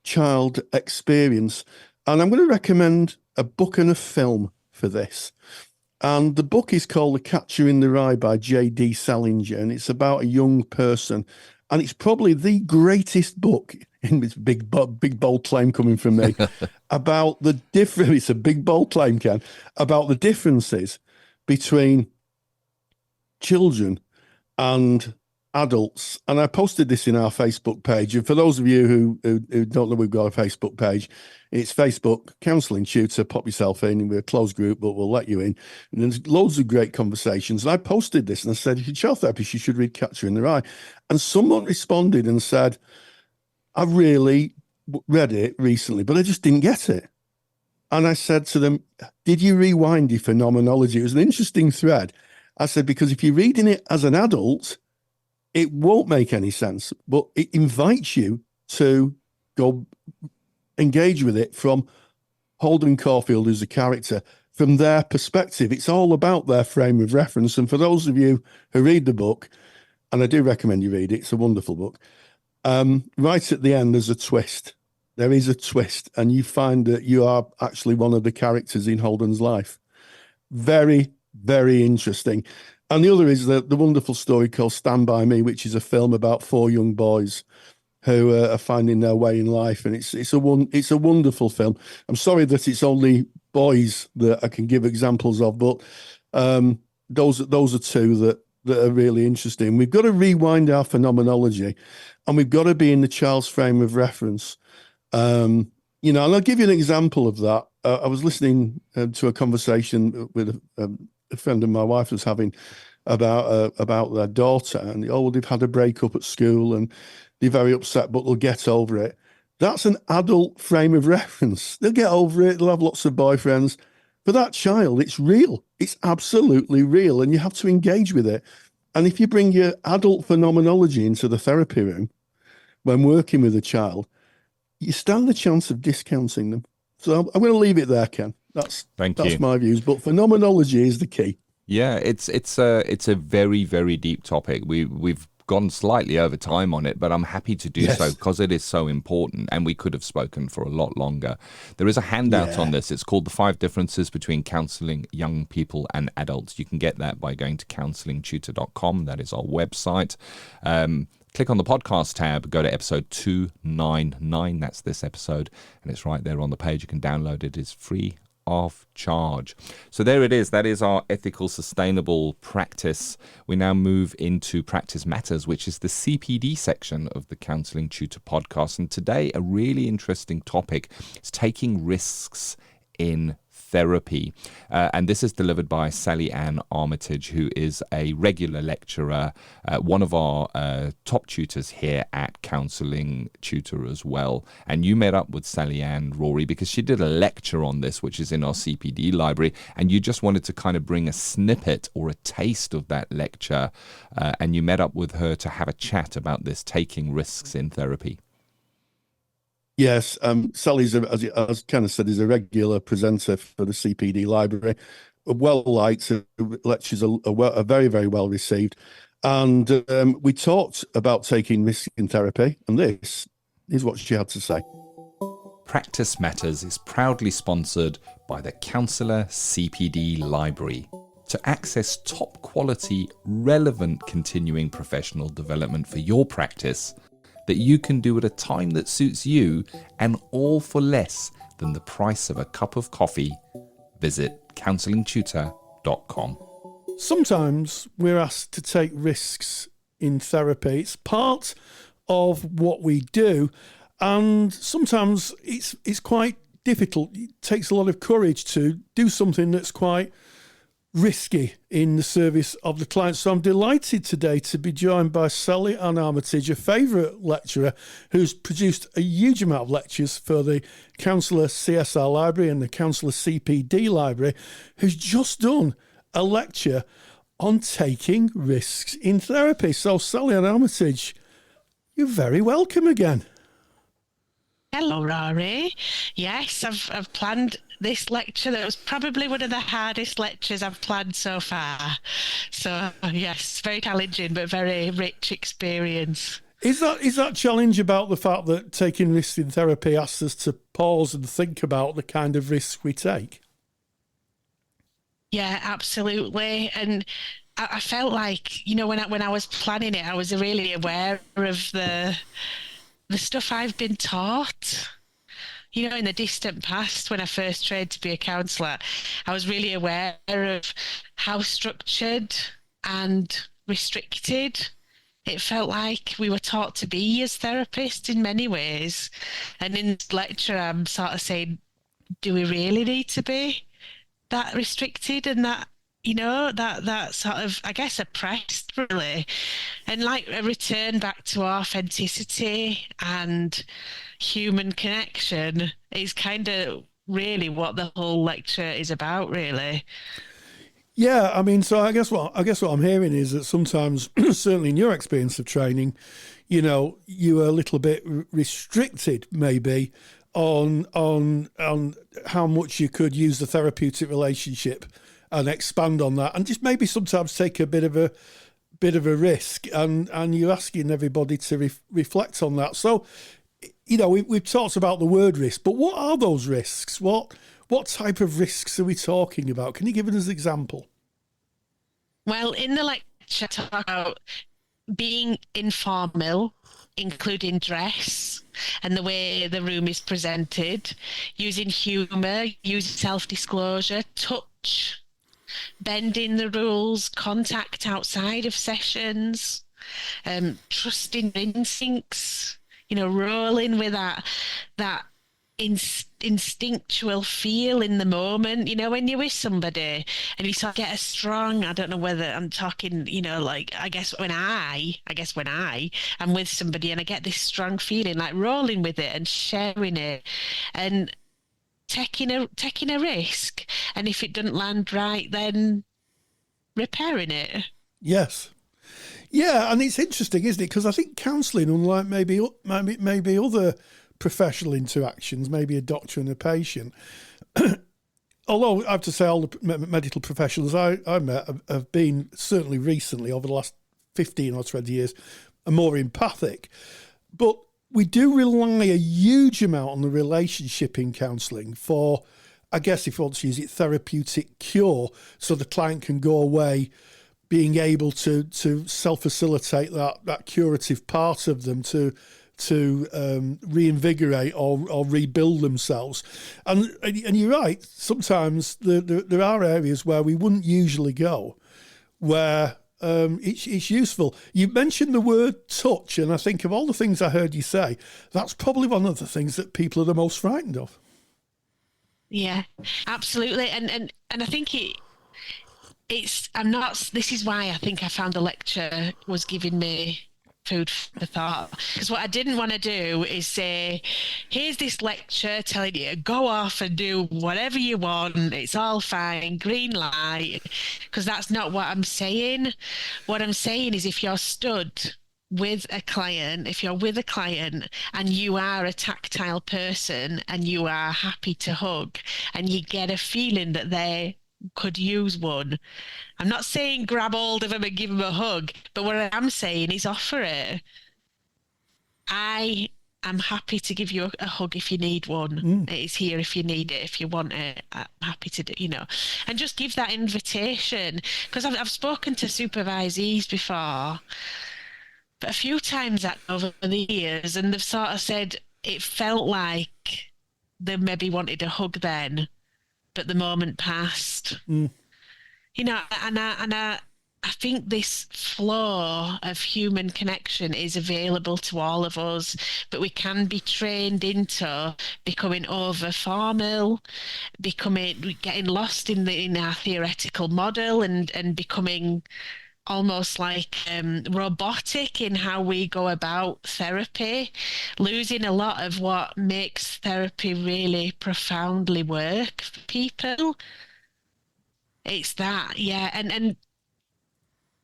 child experience. And I'm going to recommend a book and a film for this. And the book is called The Catcher in the Rye by J.D. Salinger, and it's about a young person. And it's probably the greatest book, in this big bold claim coming from me, about the difference. It's a big bold claim, Ken, about the differences between children and adults. And I posted this in our Facebook page. And for those of you who don't know we've got a Facebook page, it's Facebook, Counselling Tutor, pop yourself in. We're a closed group, but we'll let you in. And there's loads of great conversations. And I posted this and I said, if you're a child therapist, you should read Catcher in the Rye. And someone responded and said, I really read it recently, but I just didn't get it. And I said to them, did you rewind your phenomenology? It was an interesting thread. I said, because if you're reading it as an adult, it won't make any sense, but it invites you to go engage with it from Holden Caulfield, who's a character, from their perspective. It's all about their frame of reference. And for those of you who read the book, and I do recommend you read it, it's a wonderful book, right at the end, there's a twist. There is a twist, and you find that you are actually one of the characters in Holden's life. Very, very interesting. And the other is the wonderful story called Stand By Me, which is a film about 4 young boys who are finding their way in life. And it's a wonderful film. I'm sorry that it's only boys that I can give examples of, but those are 2 that are really interesting. We've got to rewind our phenomenology, and we've got to be in the child's frame of reference. And I'll give you an example of that. I was listening to a conversation with a friend of my wife was having, about their daughter, and oh, well, they've had a breakup at school and they're very upset, but they'll get over it. That's an adult frame of reference. They'll get over it. They'll have lots of boyfriends. For that child, it's real. It's absolutely real, and you have to engage with it. And if you bring your adult phenomenology into the therapy room when working with a child, you stand the chance of discounting them. So I'm going to leave it there, Ken. That's my views. But phenomenology is the key. Yeah, it's a very, very deep topic. We've gone slightly over time on it, but I'm happy to do so because it is so important, and we could have spoken for a lot longer. There is a handout on this. It's called The 5 Differences Between Counselling Young People and Adults. You can get that by going to counsellingtutor.com. That is our website. Click on the podcast tab, go to episode 299. That's this episode, and it's right there on the page. You can download it. It's free of charge. So there it is. That is our ethical, sustainable practice. We now move into Practice Matters, which is the CPD section of the Counselling Tutor podcast. And today, a really interesting topic is taking risks in therapy. And this is delivered by Sally-Anne Armitage, who is a regular lecturer, one of our top tutors here at Counselling Tutor as well. And you met up with Sally-Anne, Rory, because she did a lecture on this, which is in our CPD library, and you just wanted to kind of bring a snippet or a taste of that lecture, and you met up with her to have a chat about this, taking risks in therapy. Yes, Sally's, as Ken said, is a regular presenter for the CPD library. Well liked, lectures are very, very well received. And we talked about taking risks in therapy, and this is what she had to say. Practice Matters is proudly sponsored by the Counsellor CPD Library. To access top quality, relevant continuing professional development for your practice, that you can do at a time that suits you, and all for less than the price of a cup of coffee, visit counsellingtutor.com. Sometimes we're asked to take risks in therapy. It's part of what we do, and sometimes it's quite difficult. It takes a lot of courage to do something that's quite risky in the service of the client. So I'm delighted today to be joined by Sally-Anne Armitage, a favourite lecturer who's produced a huge amount of lectures for the Counsellor CSR Library and the Counsellor CPD Library, who's just done a lecture on taking risks in therapy. So Sally-Anne Armitage, you're very welcome again. Hello, Rory. Yes, I've planned this lecture. That was probably one of the hardest lectures I've planned so far. So, yes, very challenging, but very rich experience. Is that challenge about the fact that taking risks in therapy asks us to pause and think about the kind of risks we take? Yeah, absolutely. And I felt like, when I was planning it, I was really aware of the stuff I've been taught. In the distant past, when I first trained to be a counsellor, I was really aware of how structured and restricted it felt like we were taught to be as therapists in many ways. And in this lecture, I'm sort of saying, do we really need to be that restricted and that, that sort of, I guess, oppressed, really? And like a return back to authenticity and human connection is kind of really what the whole lecture is about, really. Yeah, I mean, so I guess what I'm hearing is that sometimes, certainly in your experience of training, you are a little bit restricted, maybe, on how much you could use the therapeutic relationship and expand on that, and just maybe sometimes take a bit of a risk, and you're asking everybody to reflect on that. So, we've talked about the word risk, but what are those risks? What type of risks are we talking about? Can you give us an example? Well, in the lecture, I talk about being informal, including dress and the way the room is presented, using humour, using self-disclosure, touch, bending the rules, contact outside of sessions, trusting instincts, rolling with that instinctual feel in the moment, when you're with somebody and you sort of get a strong, I don't know whether I'm talking, like, I guess when I am with somebody and I get this strong feeling, like rolling with it and sharing it and taking a risk, and if it doesn't land right, then repairing it. Yes. Yeah, and it's interesting, isn't it? Because I think counselling, unlike maybe other professional interactions, maybe a doctor and a patient, although I have to say all the medical professionals I met have been, certainly recently, over the last 15 or 20 years, are more empathic. But we do rely a huge amount on the relationship in counselling for, I guess if you want to use it, therapeutic cure, so the client can go away being able to self-facilitate that curative part of them to reinvigorate or rebuild themselves. And you're right, sometimes there are areas where we wouldn't usually go, where it's useful. You mentioned the word touch, and I think of all the things I heard you say, that's probably one of the things that people are the most frightened of. Yeah, absolutely. And I think this is why I think I found the lecture was giving me food for thought, because what I didn't want to do is say, here's this lecture telling you go off and do whatever you want, it's all fine, green light, because that's not what I'm saying. What I'm saying is, if you're stood with a client, and you are a tactile person and you are happy to hug and you get a feeling that they could use one, I'm not saying grab hold of them and give them a hug, but what I am saying is offer it. I am happy to give you a hug if you need one. It is here if you need it, if you want it. I'm happy to do, and just give that invitation. Because I've spoken to supervisees before, but a few times over the years, and they've sort of said it felt like they maybe wanted a hug then, but the moment passed. And I think this flow of human connection is available to all of us, but we can be trained into becoming over formal, getting lost in our theoretical model, and becoming almost like robotic in how we go about therapy, losing a lot of what makes therapy really profoundly work for people. It's that, yeah, and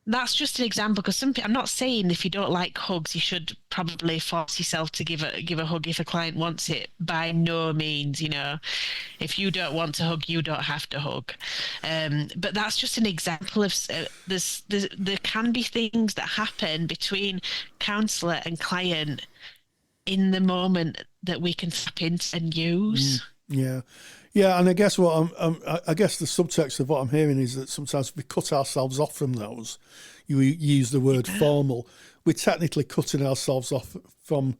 that's just an example, because I'm not saying if you don't like hugs, you should probably force yourself to give a hug if a client wants it. By no means, if you don't want to hug, you don't have to hug. But that's just an example of there can be things that happen between counsellor and client in the moment that we can tap into and use. Yeah, and I guess I guess the subtext of what I'm hearing is that sometimes we cut ourselves off from those. You use the word formal. We're technically cutting ourselves off from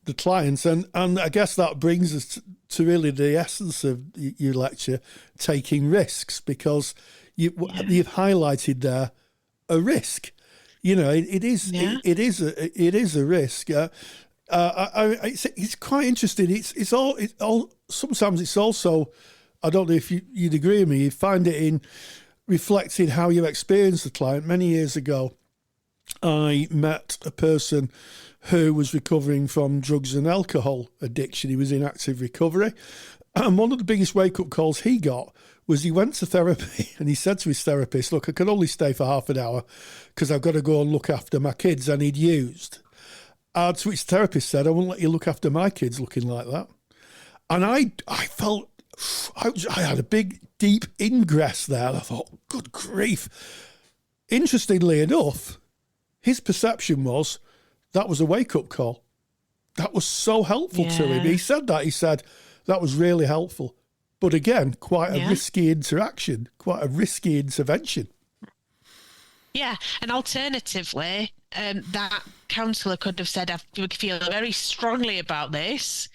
the clients, and I guess that brings us to really the essence of your lecture, taking risks, because you've highlighted there a risk. It is a risk. It's quite interesting. It's all. Sometimes it's also, I don't know if you'd agree with me, you find it in reflecting how you experience the client. Many years ago, I met a person who was recovering from drugs and alcohol addiction. He was in active recovery. And one of the biggest wake-up calls he got was he went to therapy and he said to his therapist, look, I can only stay for half an hour because I've got to go and look after my kids, and he'd used. And to which the therapist said, I won't let you look after my kids looking like that. And I felt, I had a big, deep ingress there. And I thought, good grief. Interestingly enough, his perception was that was a wake-up call. That was so helpful to him. He said that was really helpful. But again, quite a risky interaction, quite a risky intervention. Yeah, and alternatively, that counsellor could have said, I feel very strongly about this.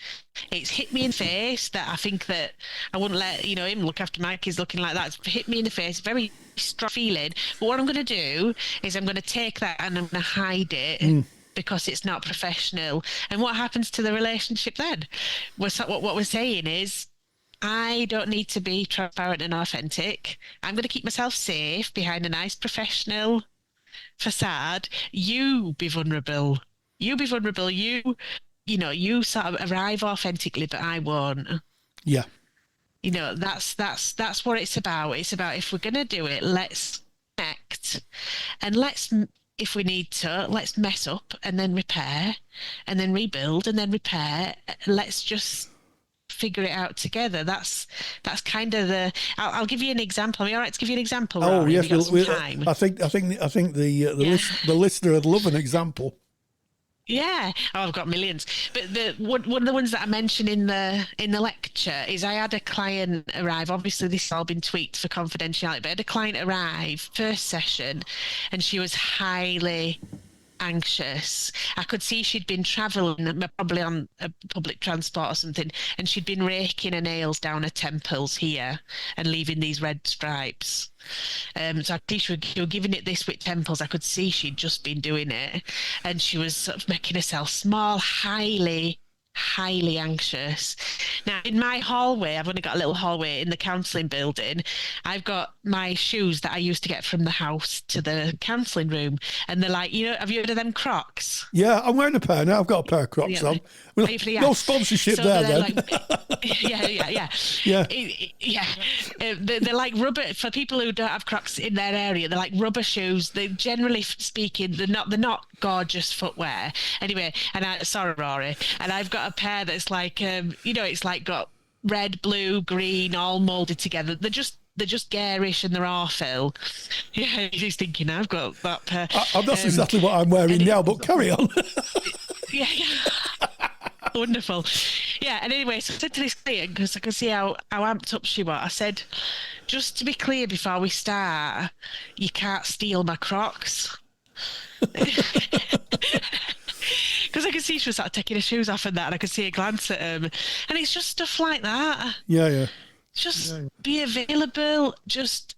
It's hit me in the face that I think that I wouldn't let him look after my kids looking like that. It's hit me in the face, very strong feeling. But what I'm going to do is I'm going to take that and I'm going to hide it. because it's not professional. And what happens to the relationship then? What we're saying is, I don't need to be transparent and authentic. I'm going to keep myself safe behind a nice professional facade. You be vulnerable. You be vulnerable. You sort of arrive authentically, but I won't. Yeah. That's what it's about. It's about, if we're going to do it, let's connect, and if we need to, let's mess up and then repair and then rebuild and then repair. Let's just figure it out together. That's kind of the. I'll give you an example. Are you all right to give you an example? Oh, Rory? yes. Time? I think the listener would love an example. Yeah, I've got millions. But one of the ones that I mentioned in the lecture is, I had a client arrive. Obviously, this has all been tweaked for confidentiality, but I had a client arrive first session, and she was highly anxious. I could see she'd been travelling, probably on a public transport or something, and she'd been raking her nails down her temples here and leaving these red stripes. So I think she was giving it this with temples. I could see she'd just been doing it, and she was sort of making herself small, highly anxious. Now, in my hallway, I've only got a little hallway in the counselling building. I've got my shoes that I used to get from the house to the counselling room, and they're like, have you heard of them Crocs? Yeah, I'm wearing a pair now. I've got a pair of Crocs on. No sponsorship so there then. Yeah. They're like rubber, for people who don't have Crocs in their area. They're like rubber shoes. They, generally speaking, they're not gorgeous footwear. Anyway, sorry, Rory, and I've got a pair that's like, it's like got red, blue, green, all molded together. They're just garish and they're awful. Yeah, he's thinking, I've got that pair. That's exactly what I'm wearing now, but carry on. Yeah. Wonderful. Yeah, and anyway, so I said to this client, because I could see how amped up she was, I said, just to be clear before we start, you can't steal my Crocs. Because I could see she was sort of taking her shoes off and that, and I could see her glance at them. And it's just stuff like that. Yeah. Just be available. Just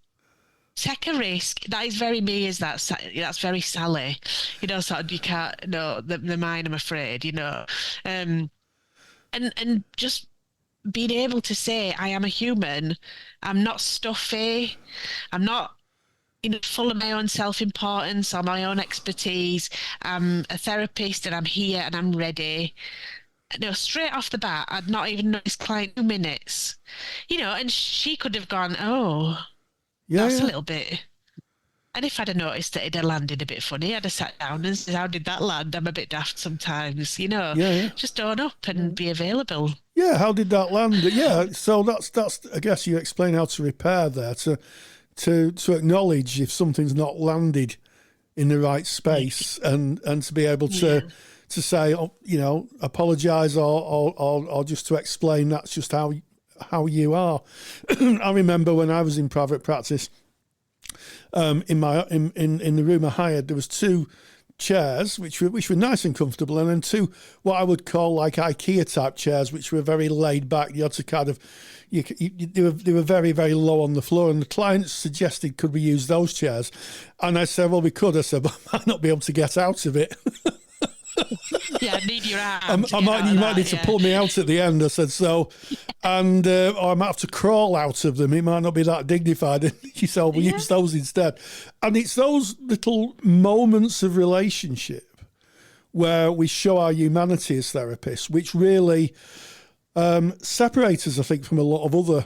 take a risk. That is very me. That's very Sally. Sort of, you can't. No, the mine. I'm afraid. And just being able to say, I am a human. I'm not stuffy. I'm not full of my own self-importance or my own expertise. I'm a therapist, and I'm here and I'm ready. Straight off the bat, I'd not even noticed client 2 minutes. And she could have gone, that's a little bit. And if I'd have noticed that it had landed a bit funny, I'd have sat down and said, how did that land? I'm a bit daft sometimes, Just own up and be available. Yeah, how did that land? Yeah, so that's I guess you explain how to repair there, to acknowledge if something's not landed in the right space, and to be able to say, apologise or just to explain that's just how you are. I remember when I was in private practice, in the room I hired, there was 2 chairs which were nice and comfortable, and then 2 what I would call like IKEA type chairs, which were very laid back. You had to kind of they were very, very low on the floor, and the client suggested, could we use those chairs? And I said, well, we could. I said, but I might not be able to get out of it. Yeah, I need your arm. You might need to pull me out at the end. I said so, and or I might have to crawl out of them. It might not be that dignified. And she said, we'll use those instead. And it's those little moments of relationship where we show our humanity as therapists, which really separate us, I think, from a lot of other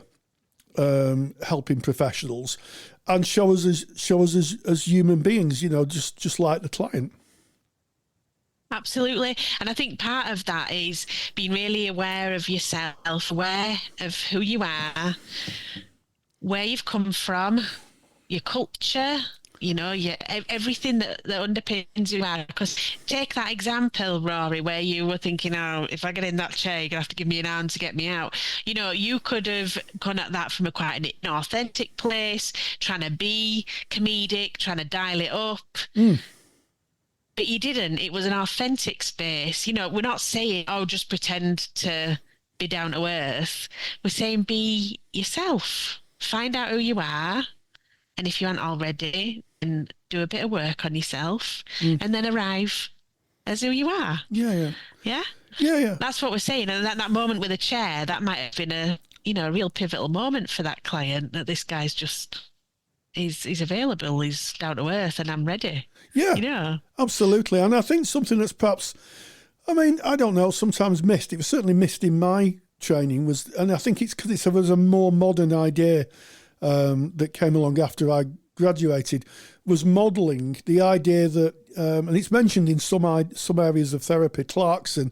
helping professionals, and show us as human beings. Just like the client. Absolutely. And I think part of that is being really aware of yourself, aware of who you are, where you've come from, your culture, everything that underpins who you are. Because take that example, Rory, where you were thinking, if I get in that chair, you're going to have to give me an arm to get me out. You could have gone at that from a quite an authentic place, trying to be comedic, trying to dial it up. But you didn't. It was an authentic space. We're not saying, just pretend to be down to earth. We're saying be yourself. Find out who you are. And if you aren't already, then do a bit of work on yourself and then arrive as who you are. Yeah. Yeah. That's what we're saying. And that moment with a chair, that might have been a real pivotal moment for that client, that this guy's just, he's available, he's down to earth, and I'm ready. Yeah, absolutely. And I think something that's perhaps, I don't know, sometimes missed, it was certainly missed in my training, and I think it's because it was a more modern idea that came along after I graduated, was modelling the idea that, and it's mentioned in some areas of therapy. Clarkson,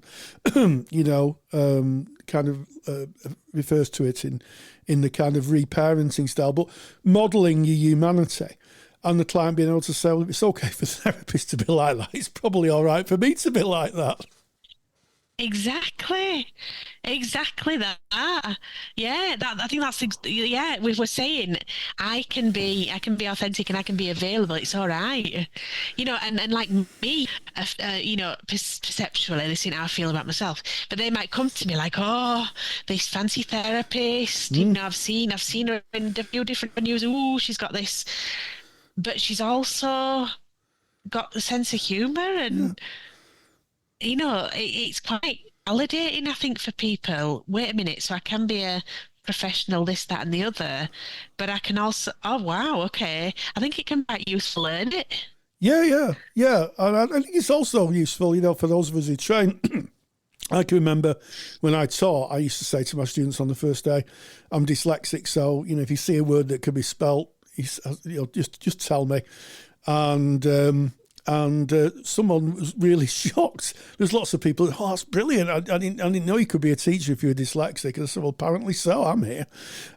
kind of refers to it in the kind of reparenting style, but modelling your humanity. And the client being able to say, well, it's okay for therapists to be like that. It's probably all right for me to be like that. Exactly that. Yeah, I think that's we were saying I can be authentic and I can be available. It's all right, and like me, perceptually, this is how I feel about myself. But they might come to me like, oh, this fancy therapist. I've seen her in a few different venues. Ooh, she's got this, but she's also got a sense of humour and. It's quite validating, I think, for people. Wait a minute, so I can be a professional, this, that, and the other, but I can also, oh, wow, okay. I think it can be quite useful to learn it. Yeah. And I think it's also useful, for those of us who train. I can remember when I taught, I used to say to my students on the first day, I'm dyslexic, so, if you see a word that could be spelt, just tell me. And someone was really shocked. There's lots of people, oh, that's brilliant. I didn't know you could be a teacher if you were dyslexic. And I said, well, apparently so, I'm here.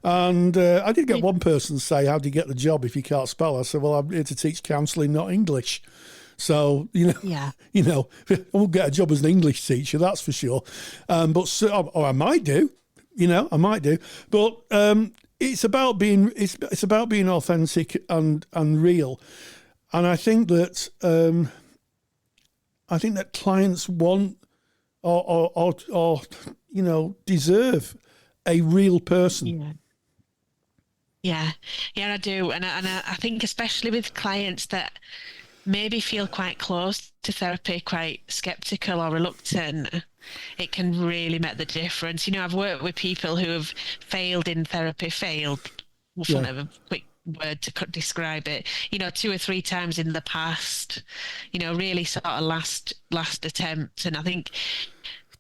And I did get one person say, how do you get the job if you can't spell? I said, well, I'm here to teach counselling, not English. So, I won't get a job as an English teacher, that's for sure. Or I might do, But it's about being authentic and real. And I think that clients want or deserve a real person. Yeah, I do, and I think especially with clients that maybe feel quite close to therapy, quite skeptical or reluctant, it can really make the difference. I've worked with people who have failed in therapy, for want of a quick word to describe it, 2 or 3 times in the past, really sort of last attempt. And I think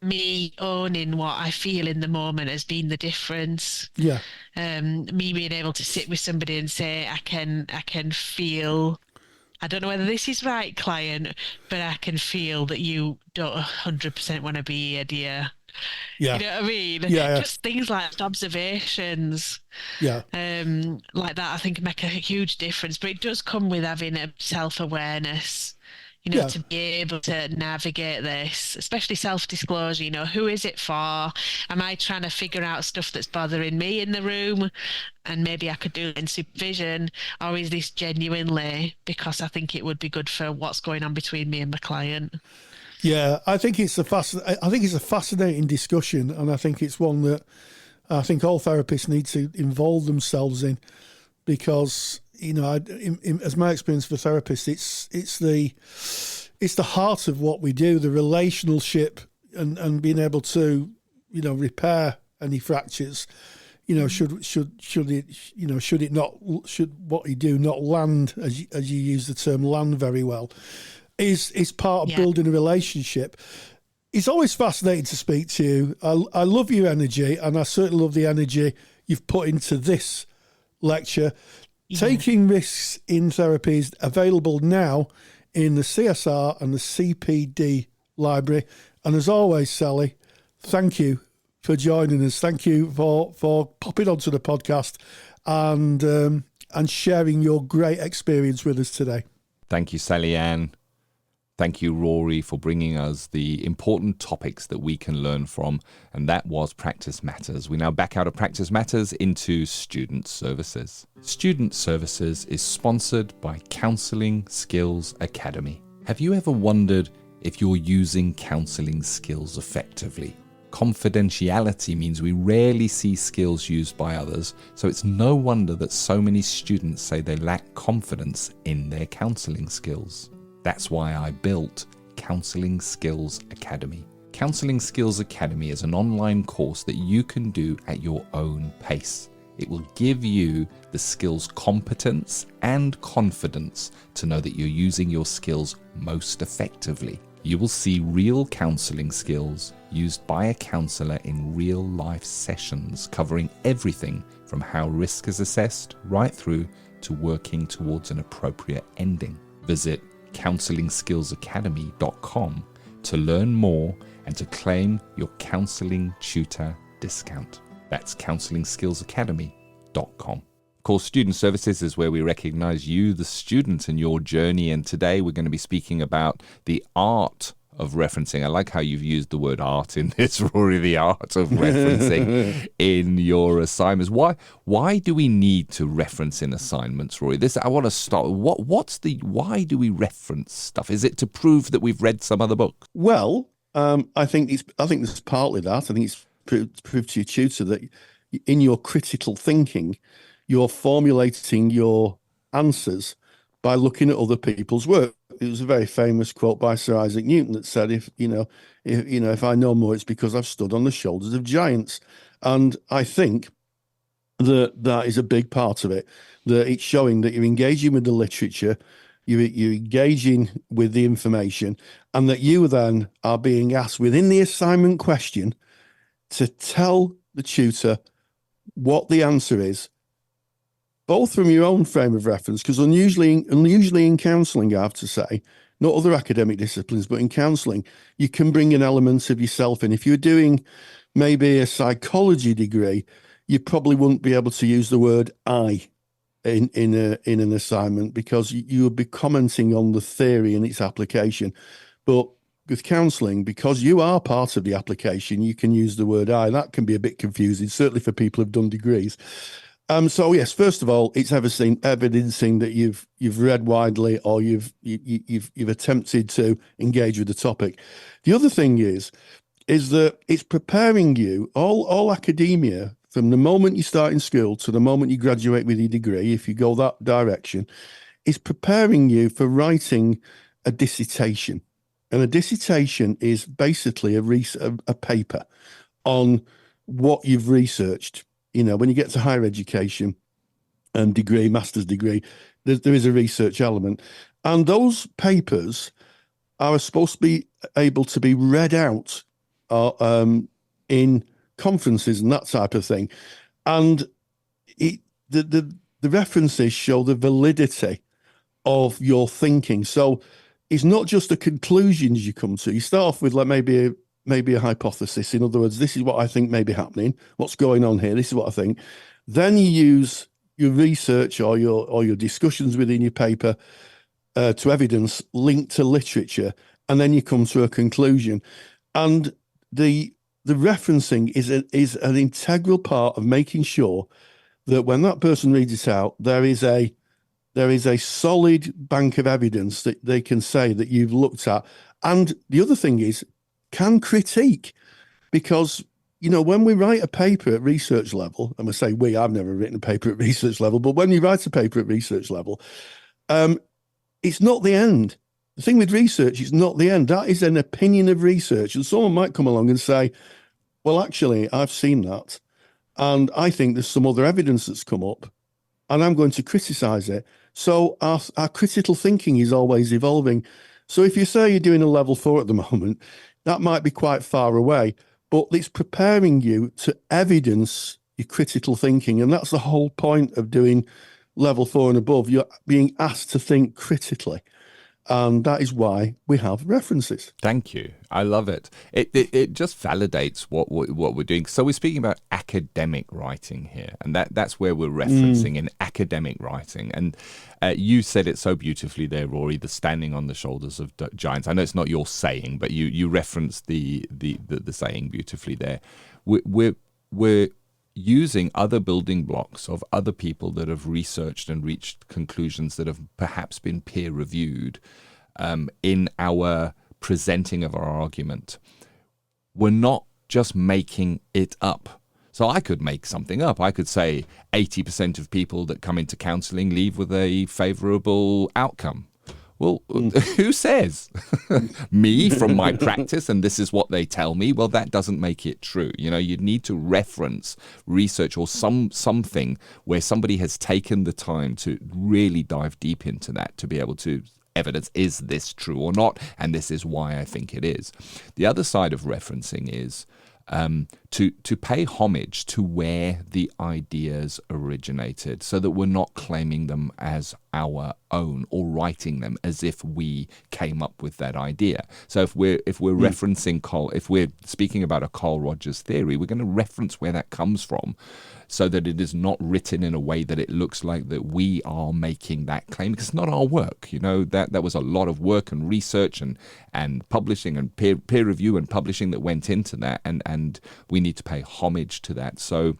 me owning what I feel in the moment has been the difference. Yeah. Me being able to sit with somebody and say, I can feel, I don't know whether this is right, client, but I can feel that you don't 100% want to be here, dear. Yeah. You know what I mean? Yeah. Just things like observations. Yeah. Like that, I think make a huge difference. But it does come with having a self-awareness, to be able to navigate this, especially self-disclosure. Who is it for? Am I trying to figure out stuff that's bothering me in the room? And maybe I could do it in supervision, or is this genuinely because I think it would be good for what's going on between me and my client? Yeah, I think it's a fascinating discussion, and I think it's one that I think all therapists need to involve themselves in, because as my experience for therapists, it's the heart of what we do, the relationship, and being able to repair any fractures. Should what you do not land, as you use the term, land very well. Is part of building a relationship. It's always fascinating to speak to you. I love your energy, and I certainly love the energy you've put into this lecture. Yeah. Taking Risks in Therapy is available now in the CSR and the CPD library. And as always, Sally, thank you for joining us. Thank you for popping onto the podcast and sharing your great experience with us today. Thank you, Sally-Anne. Thank you, Rory, for bringing us the important topics that we can learn from, and that was Practice Matters. We now back out of Practice Matters into Student Services. Student Services is sponsored by Counselling Skills Academy. Have you ever wondered if you're using counselling skills effectively? Confidentiality means we rarely see skills used by others, so it's no wonder that so many students say they lack confidence in their counselling skills. That's why I built Counselling Skills Academy. Counselling Skills Academy is an online course that you can do at your own pace. It will give you the skills competence and confidence to know that you're using your skills most effectively. You will see real counselling skills used by a counsellor in real life sessions, covering everything from how risk is assessed right through to working towards an appropriate ending. Visit counsellingskillsacademy.com to learn more and to claim your counselling tutor discount. That's counsellingskillsacademy.com. Of course, Student Services is where we recognise you, the student, and your journey. And today we're going to be speaking about the art of referencing. I like how you've used the word art in this, Rory, the art of referencing in your assignments. Why do we need to reference in assignments, Rory? I want to start. Why do we reference stuff? Is it to prove that we've read some other book? Well, I think there's partly that. I think it's prove to your tutor that in your critical thinking, you're formulating your answers by looking at other people's work. It was a very famous quote by Sir Isaac Newton that said, if I know more, it's because I've stood on the shoulders of giants. And I think that is a big part of it, that it's showing that you're engaging with the literature, you're engaging with the information, and that you then are being asked within the assignment question to tell the tutor what the answer is, both from your own frame of reference, because unusually in counselling, I have to say, not other academic disciplines, but in counselling, you can bring an element of yourself in. If you're doing maybe a psychology degree, you probably wouldn't be able to use the word I in an assignment, because you would be commenting on the theory and its application. But with counselling, because you are part of the application, you can use the word I. That can be a bit confusing, certainly for people who've done degrees. So yes, first of all, it's evidencing that you've read widely, or you've attempted to engage with the topic. The other thing is that it's preparing you, all academia, from the moment you start in school to the moment you graduate with your degree, if you go that direction, is preparing you for writing a dissertation. And a dissertation is basically a paper on what you've researched. You know, when you get to higher education and degree, master's degree, there is a research element. And those papers are supposed to be able to be read out in conferences and that type of thing. And the references show the validity of your thinking. So it's not just the conclusions you come to. You start off with like maybe a hypothesis. In other words, this is what I think may be happening. What's going on here? This is what I think. Then you use your research or your discussions within your paper to evidence linked to literature, and then you come to a conclusion. And the referencing is an integral part of making sure that when that person reads it out, there is a solid bank of evidence that they can say that you've looked at. And the other thing is, can critique, because, you know, when we write a paper at research level, and we say I've never written a paper at research level, but when you write a paper at research level, it's not the end. The thing with research, it's not the end. That is an opinion of research. And someone might come along and say, well, actually, I've seen that, and I think there's some other evidence that's come up, and I'm going to criticize it. So our critical thinking is always evolving. So if you say you're doing a level 4 at the moment, that might be quite far away, but it's preparing you to evidence your critical thinking. And that's the whole point of doing level 4 and above. You're being asked to think critically. And that is why we have references. Thank you. I love it. It just validates what we're doing. So we're speaking about academic writing here, and that's where we're referencing in academic writing. And you said it so beautifully there, Rory, the standing on the shoulders of giants. I know it's not your saying, but you referenced the saying beautifully there. We're using other building blocks of other people that have researched and reached conclusions that have perhaps been peer reviewed in our presenting of our argument. We're not just making it up. So I could make something up. I could say 80% of people that come into counselling leave with a favourable outcome. Well, who says? Me from my practice, and this is what they tell me. Well, that doesn't make it true. You know, you need to reference research or something where somebody has taken the time to really dive deep into that to be able to evidence, is this true or not? And this is why I think it is. The other side of referencing is to pay homage to where the ideas originated, so that we're not claiming them as our own or writing them as if we came up with that idea. So if we're referencing if we're speaking about a Carl Rogers theory, we're going to reference where that comes from, so that it is not written in a way that it looks like that we are making that claim, because it's not our work. You know, that was a lot of work and research and publishing and peer review and publishing that went into that, and we need to pay homage to that, so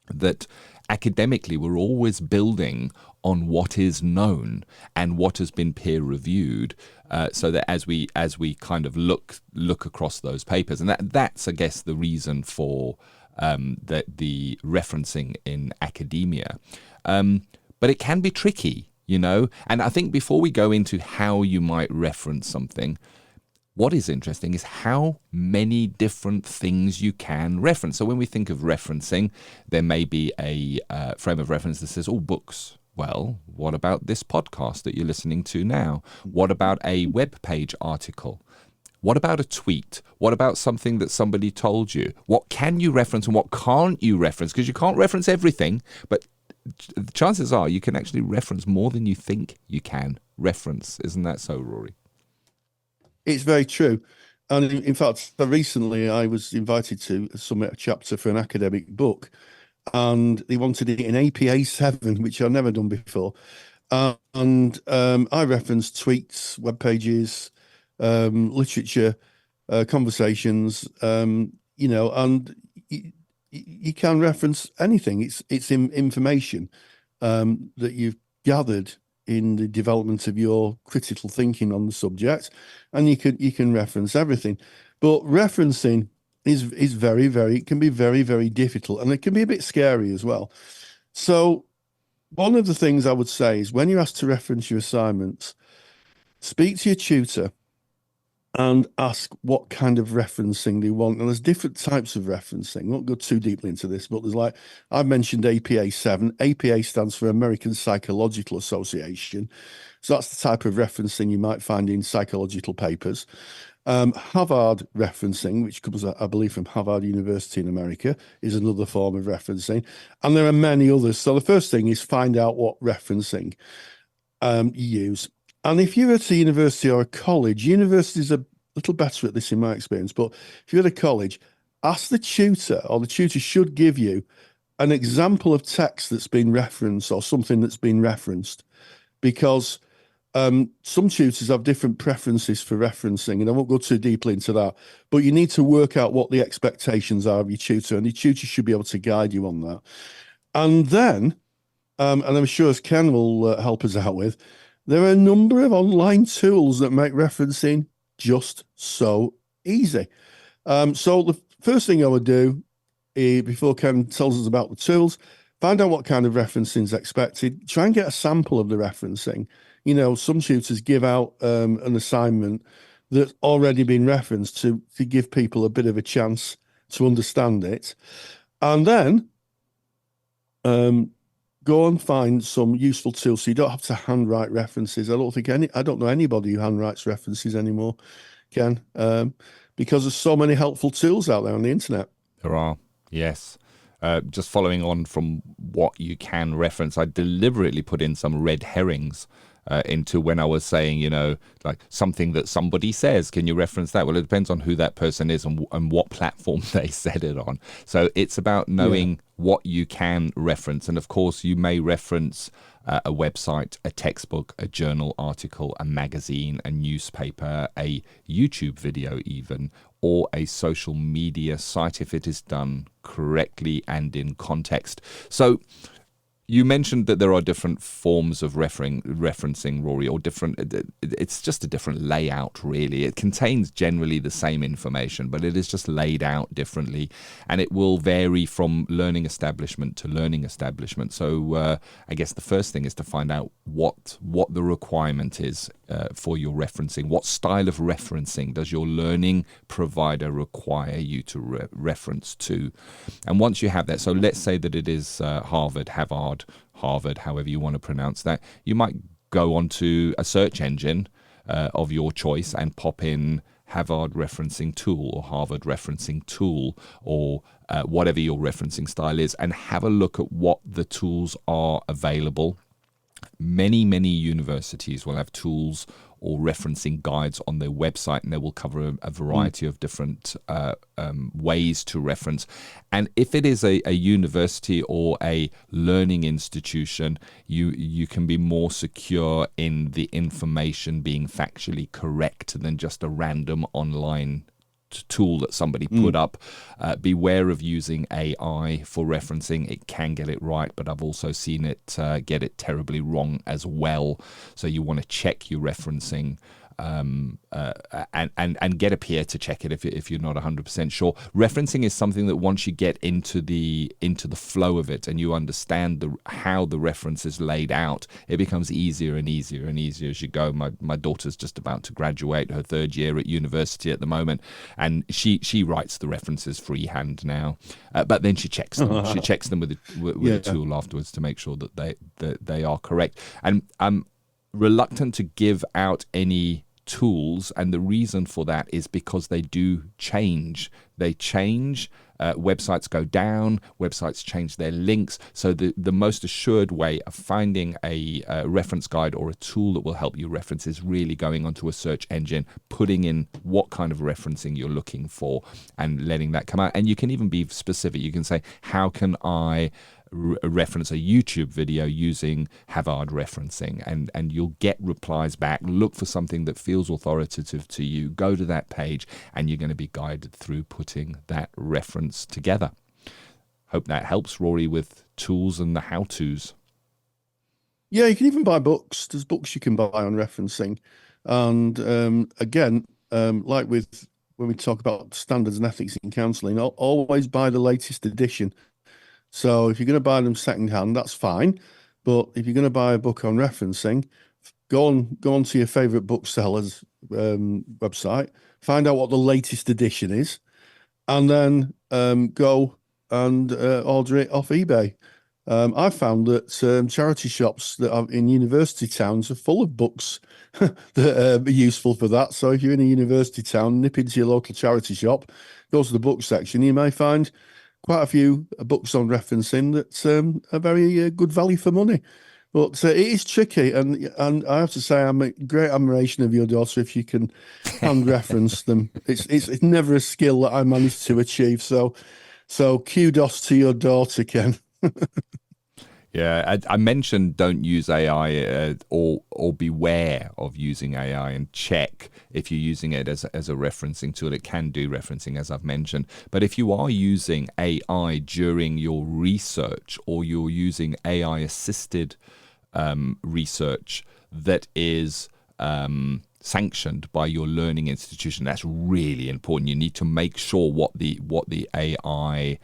that academically we're always building on what is known and what has been peer reviewed, so that as we kind of look across those papers, and that's I guess the reason for the referencing in academia. But it can be tricky, you know, and I think before we go into how you might reference something, what is interesting is how many different things you can reference. So when we think of referencing, there may be a frame of reference that says, books. Well, what about this podcast that you're listening to now? What about a web page article? What about a tweet? What about something that somebody told you? What can you reference and what can't you reference? Because you can't reference everything, but chances are you can actually reference more than you think you can reference. Isn't that so, Rory? It's very true. And in fact, recently I was invited to submit a chapter for an academic book, and they wanted it in APA 7, which I've never done before. And I referenced tweets, web pages, literature, conversations, you know, and you can reference anything. It's information that you've gathered in the development of your critical thinking on the subject, and you can reference everything. But referencing is very, very, it can be very, very difficult, and it can be a bit scary as well. So one of the things I would say is, when you're asked to reference your assignments, speak to your tutor and ask what kind of referencing they want. And there's different types of referencing. I won't go too deeply into this, but there's, like, I've mentioned APA 7. APA stands for American Psychological Association. So that's the type of referencing you might find in psychological papers. Harvard referencing, which comes, I believe, from Harvard University in America, is another form of referencing. And there are many others. So the first thing is find out what referencing you use. And if you're at a university or a college, universities are a little better at this in my experience, but if you're at a college, ask the tutor, or the tutor should give you an example of text that's been referenced or something that's been referenced, because some tutors have different preferences for referencing, and I won't go too deeply into that, but you need to work out what the expectations are of your tutor, and your tutor should be able to guide you on that. And then, and I'm sure as Ken will help us out with, there are a number of online tools that make referencing just so easy. So the first thing I would do, before Ken tells us about the tools, find out what kind of referencing is expected. Try and get a sample of the referencing. You know, some tutors give out an assignment that's already been referenced to give people a bit of a chance to understand it. And then go and find some useful tools, so you don't have to handwrite references. I don't know anybody who handwrites references anymore, Ken, because there's so many helpful tools out there on the internet. There are, yes. Just following on from what you can reference, I deliberately put in some red herrings into when I was saying, you know, like something that somebody says, can you reference that? Well, it depends on who that person is and what platform they said it on. So it's about knowing what you can reference. And of course, you may reference a website, a textbook, a journal article, a magazine, a newspaper, a YouTube video even, or a social media site if it is done correctly and in context. So you mentioned that there are different forms of referencing, Rory, or different. It's just a different layout, really. It contains generally the same information, but it is just laid out differently, and it will vary from learning establishment to learning establishment. So I guess the first thing is to find out what the requirement is for your referencing. What style of referencing does your learning provider require you to reference to? And once you have that, so let's say that it is Harvard, however you want to pronounce that, you might go onto a search engine of your choice and pop in Harvard referencing tool or Harvard referencing tool or whatever your referencing style is, and have a look at what the tools are available. Many universities will have tools or referencing guides on their website, and they will cover a variety of different ways to reference. And if it is a university or a learning institution, you can be more secure in the information being factually correct than just a random online tool that somebody put up. Beware of using AI for referencing. It can get it right, but I've also seen it get it terribly wrong as well. So you want to check your referencing and get a peer to check it if you're not 100% sure. Referencing is something that once you get into the flow of it and you understand how the reference is laid out, it becomes easier and easier and easier as you go. My daughter's just about to graduate her third year at university at the moment, and she writes the references freehand now, but then she checks them. She checks them with a tool afterwards to make sure that they are correct. And I'm reluctant to give out any tools, and the reason for that is because they do change. They change. Websites go down. Websites change their links. So the most assured way of finding a reference guide or a tool that will help you reference is really going onto a search engine, putting in what kind of referencing you're looking for, and letting that come out. And you can even be specific. You can say, how can I reference a YouTube video using Harvard referencing, and you'll get replies back. Look for something that feels authoritative to you, go to that page, and you're going to be guided through putting that reference together. Hope that helps, Rory, with tools and the how-tos. Yeah, you can even buy books. There's books you can buy on referencing. And again, like with when we talk about standards and ethics in counselling, always buy the latest edition. So if you're going to buy them secondhand, that's fine. But if you're going to buy a book on referencing, go on to your favourite bookseller's website, find out what the latest edition is, and then go and order it off eBay. I found that charity shops that are in university towns are full of books that are useful for that. So if you're in a university town, nip into your local charity shop, go to the book section, you may find quite a few books on referencing that are very good value for money. But it is tricky, and I have to say I'm a great admiration of your daughter if you can hand reference them. It's never a skill that I managed to achieve. So kudos to your daughter, Ken. Yeah, I mentioned don't use AI or beware of using AI, and check if you're using it as a referencing tool. It can do referencing, as I've mentioned. But if you are using AI during your research, or you're using AI-assisted research that is sanctioned by your learning institution, that's really important. You need to make sure what the AI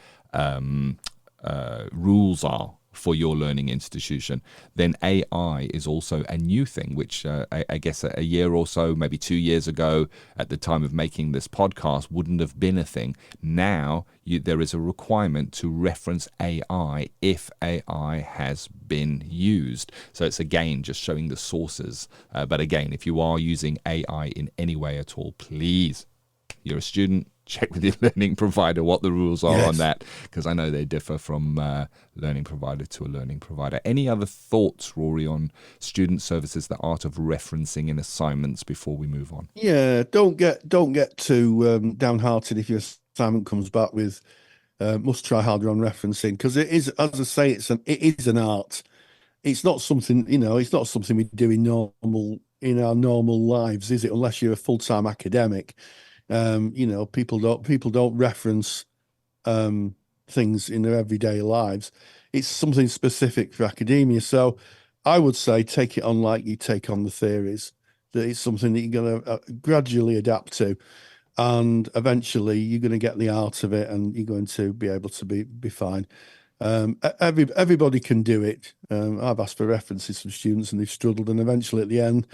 rules are for your learning institution. Then AI is also a new thing, which I guess a year or so, maybe 2 years ago, at the time of making this podcast, wouldn't have been a thing. Now there is a requirement to reference AI if AI has been used. So it's again just showing the sources. But again, if you are using AI in any way at all, please, you're a student, check with your learning provider what the rules are on that, because I know they differ from learning provider to a learning provider. Any other thoughts, Rory, on student services, the art of referencing in assignments before we move on? Yeah, don't get too downhearted if your assignment comes back with must try harder on referencing, because it is, as I say, it is an art. It's not something, it's not something we do in our normal lives, is it? Unless you're a full-time academic. People don't reference things in their everyday lives. It's something specific for academia. So I would say take it on like you take on the theories, that it's something that you're going to gradually adapt to, and eventually you're going to get the art of it, and you're going to be able to be fine. Everybody can do it. I've asked for references from students and they've struggled, and eventually at the end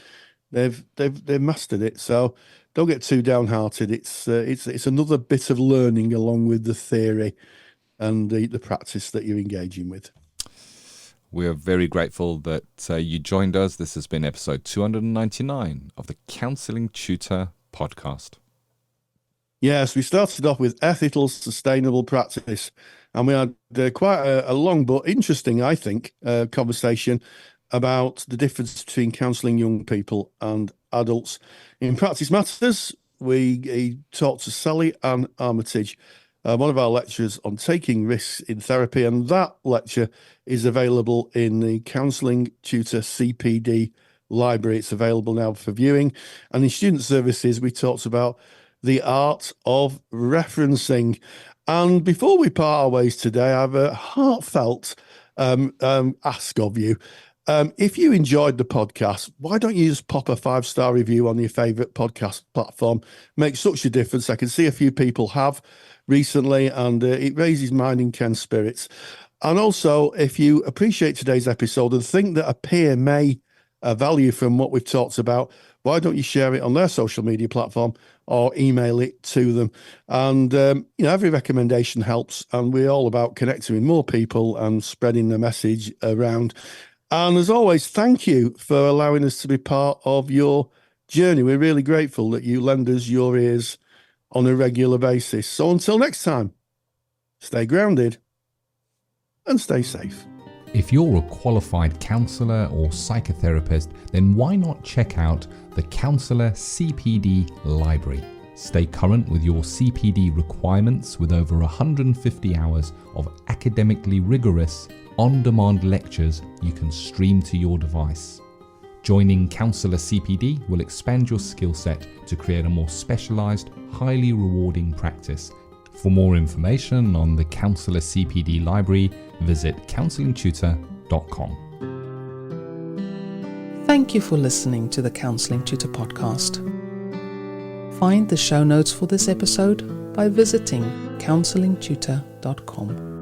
they've mastered it. So don't get too downhearted. It's another bit of learning along with the theory and the practice that you're engaging with. We are very grateful that you joined us. This has been episode 299 of the Counselling Tutor Podcast. Yes, we started off with ethical, sustainable practice, and we had quite a long but interesting, I think, conversation about the difference between counselling young people and adults. In Practice Matters, we talked to Sally-Anne Armitage, one of our lecturers on taking risks in therapy, and that lecture is available in the Counselling Tutor CPD library. It's available now for viewing. And in Student Services, we talked about the art of referencing. And before we part our ways today, I have a heartfelt ask of you. If you enjoyed the podcast, why don't you just pop a 5-star review on your favourite podcast platform? Makes such a difference. I can see a few people have recently, and it raises mine and Ken's spirits. And also, if you appreciate today's episode and think that a peer may value from what we've talked about, why don't you share it on their social media platform or email it to them? And, every recommendation helps, and we're all about connecting with more people and spreading the message around. And as always, thank you for allowing us to be part of your journey. We're really grateful that you lend us your ears on a regular basis. So until next time, stay grounded and stay safe. If you're a qualified counsellor or psychotherapist, then why not check out the Counsellor CPD Library? Stay current with your CPD requirements with over 150 hours of academically rigorous, on-demand lectures you can stream to your device. Joining Counselor CPD will expand your skill set to create a more specialised, highly rewarding practice. For more information on the Counselor CPD Library, visit counsellingtutor.com. Thank you for listening to the Counselling Tutor Podcast. Find the show notes for this episode by visiting counsellingtutor.com.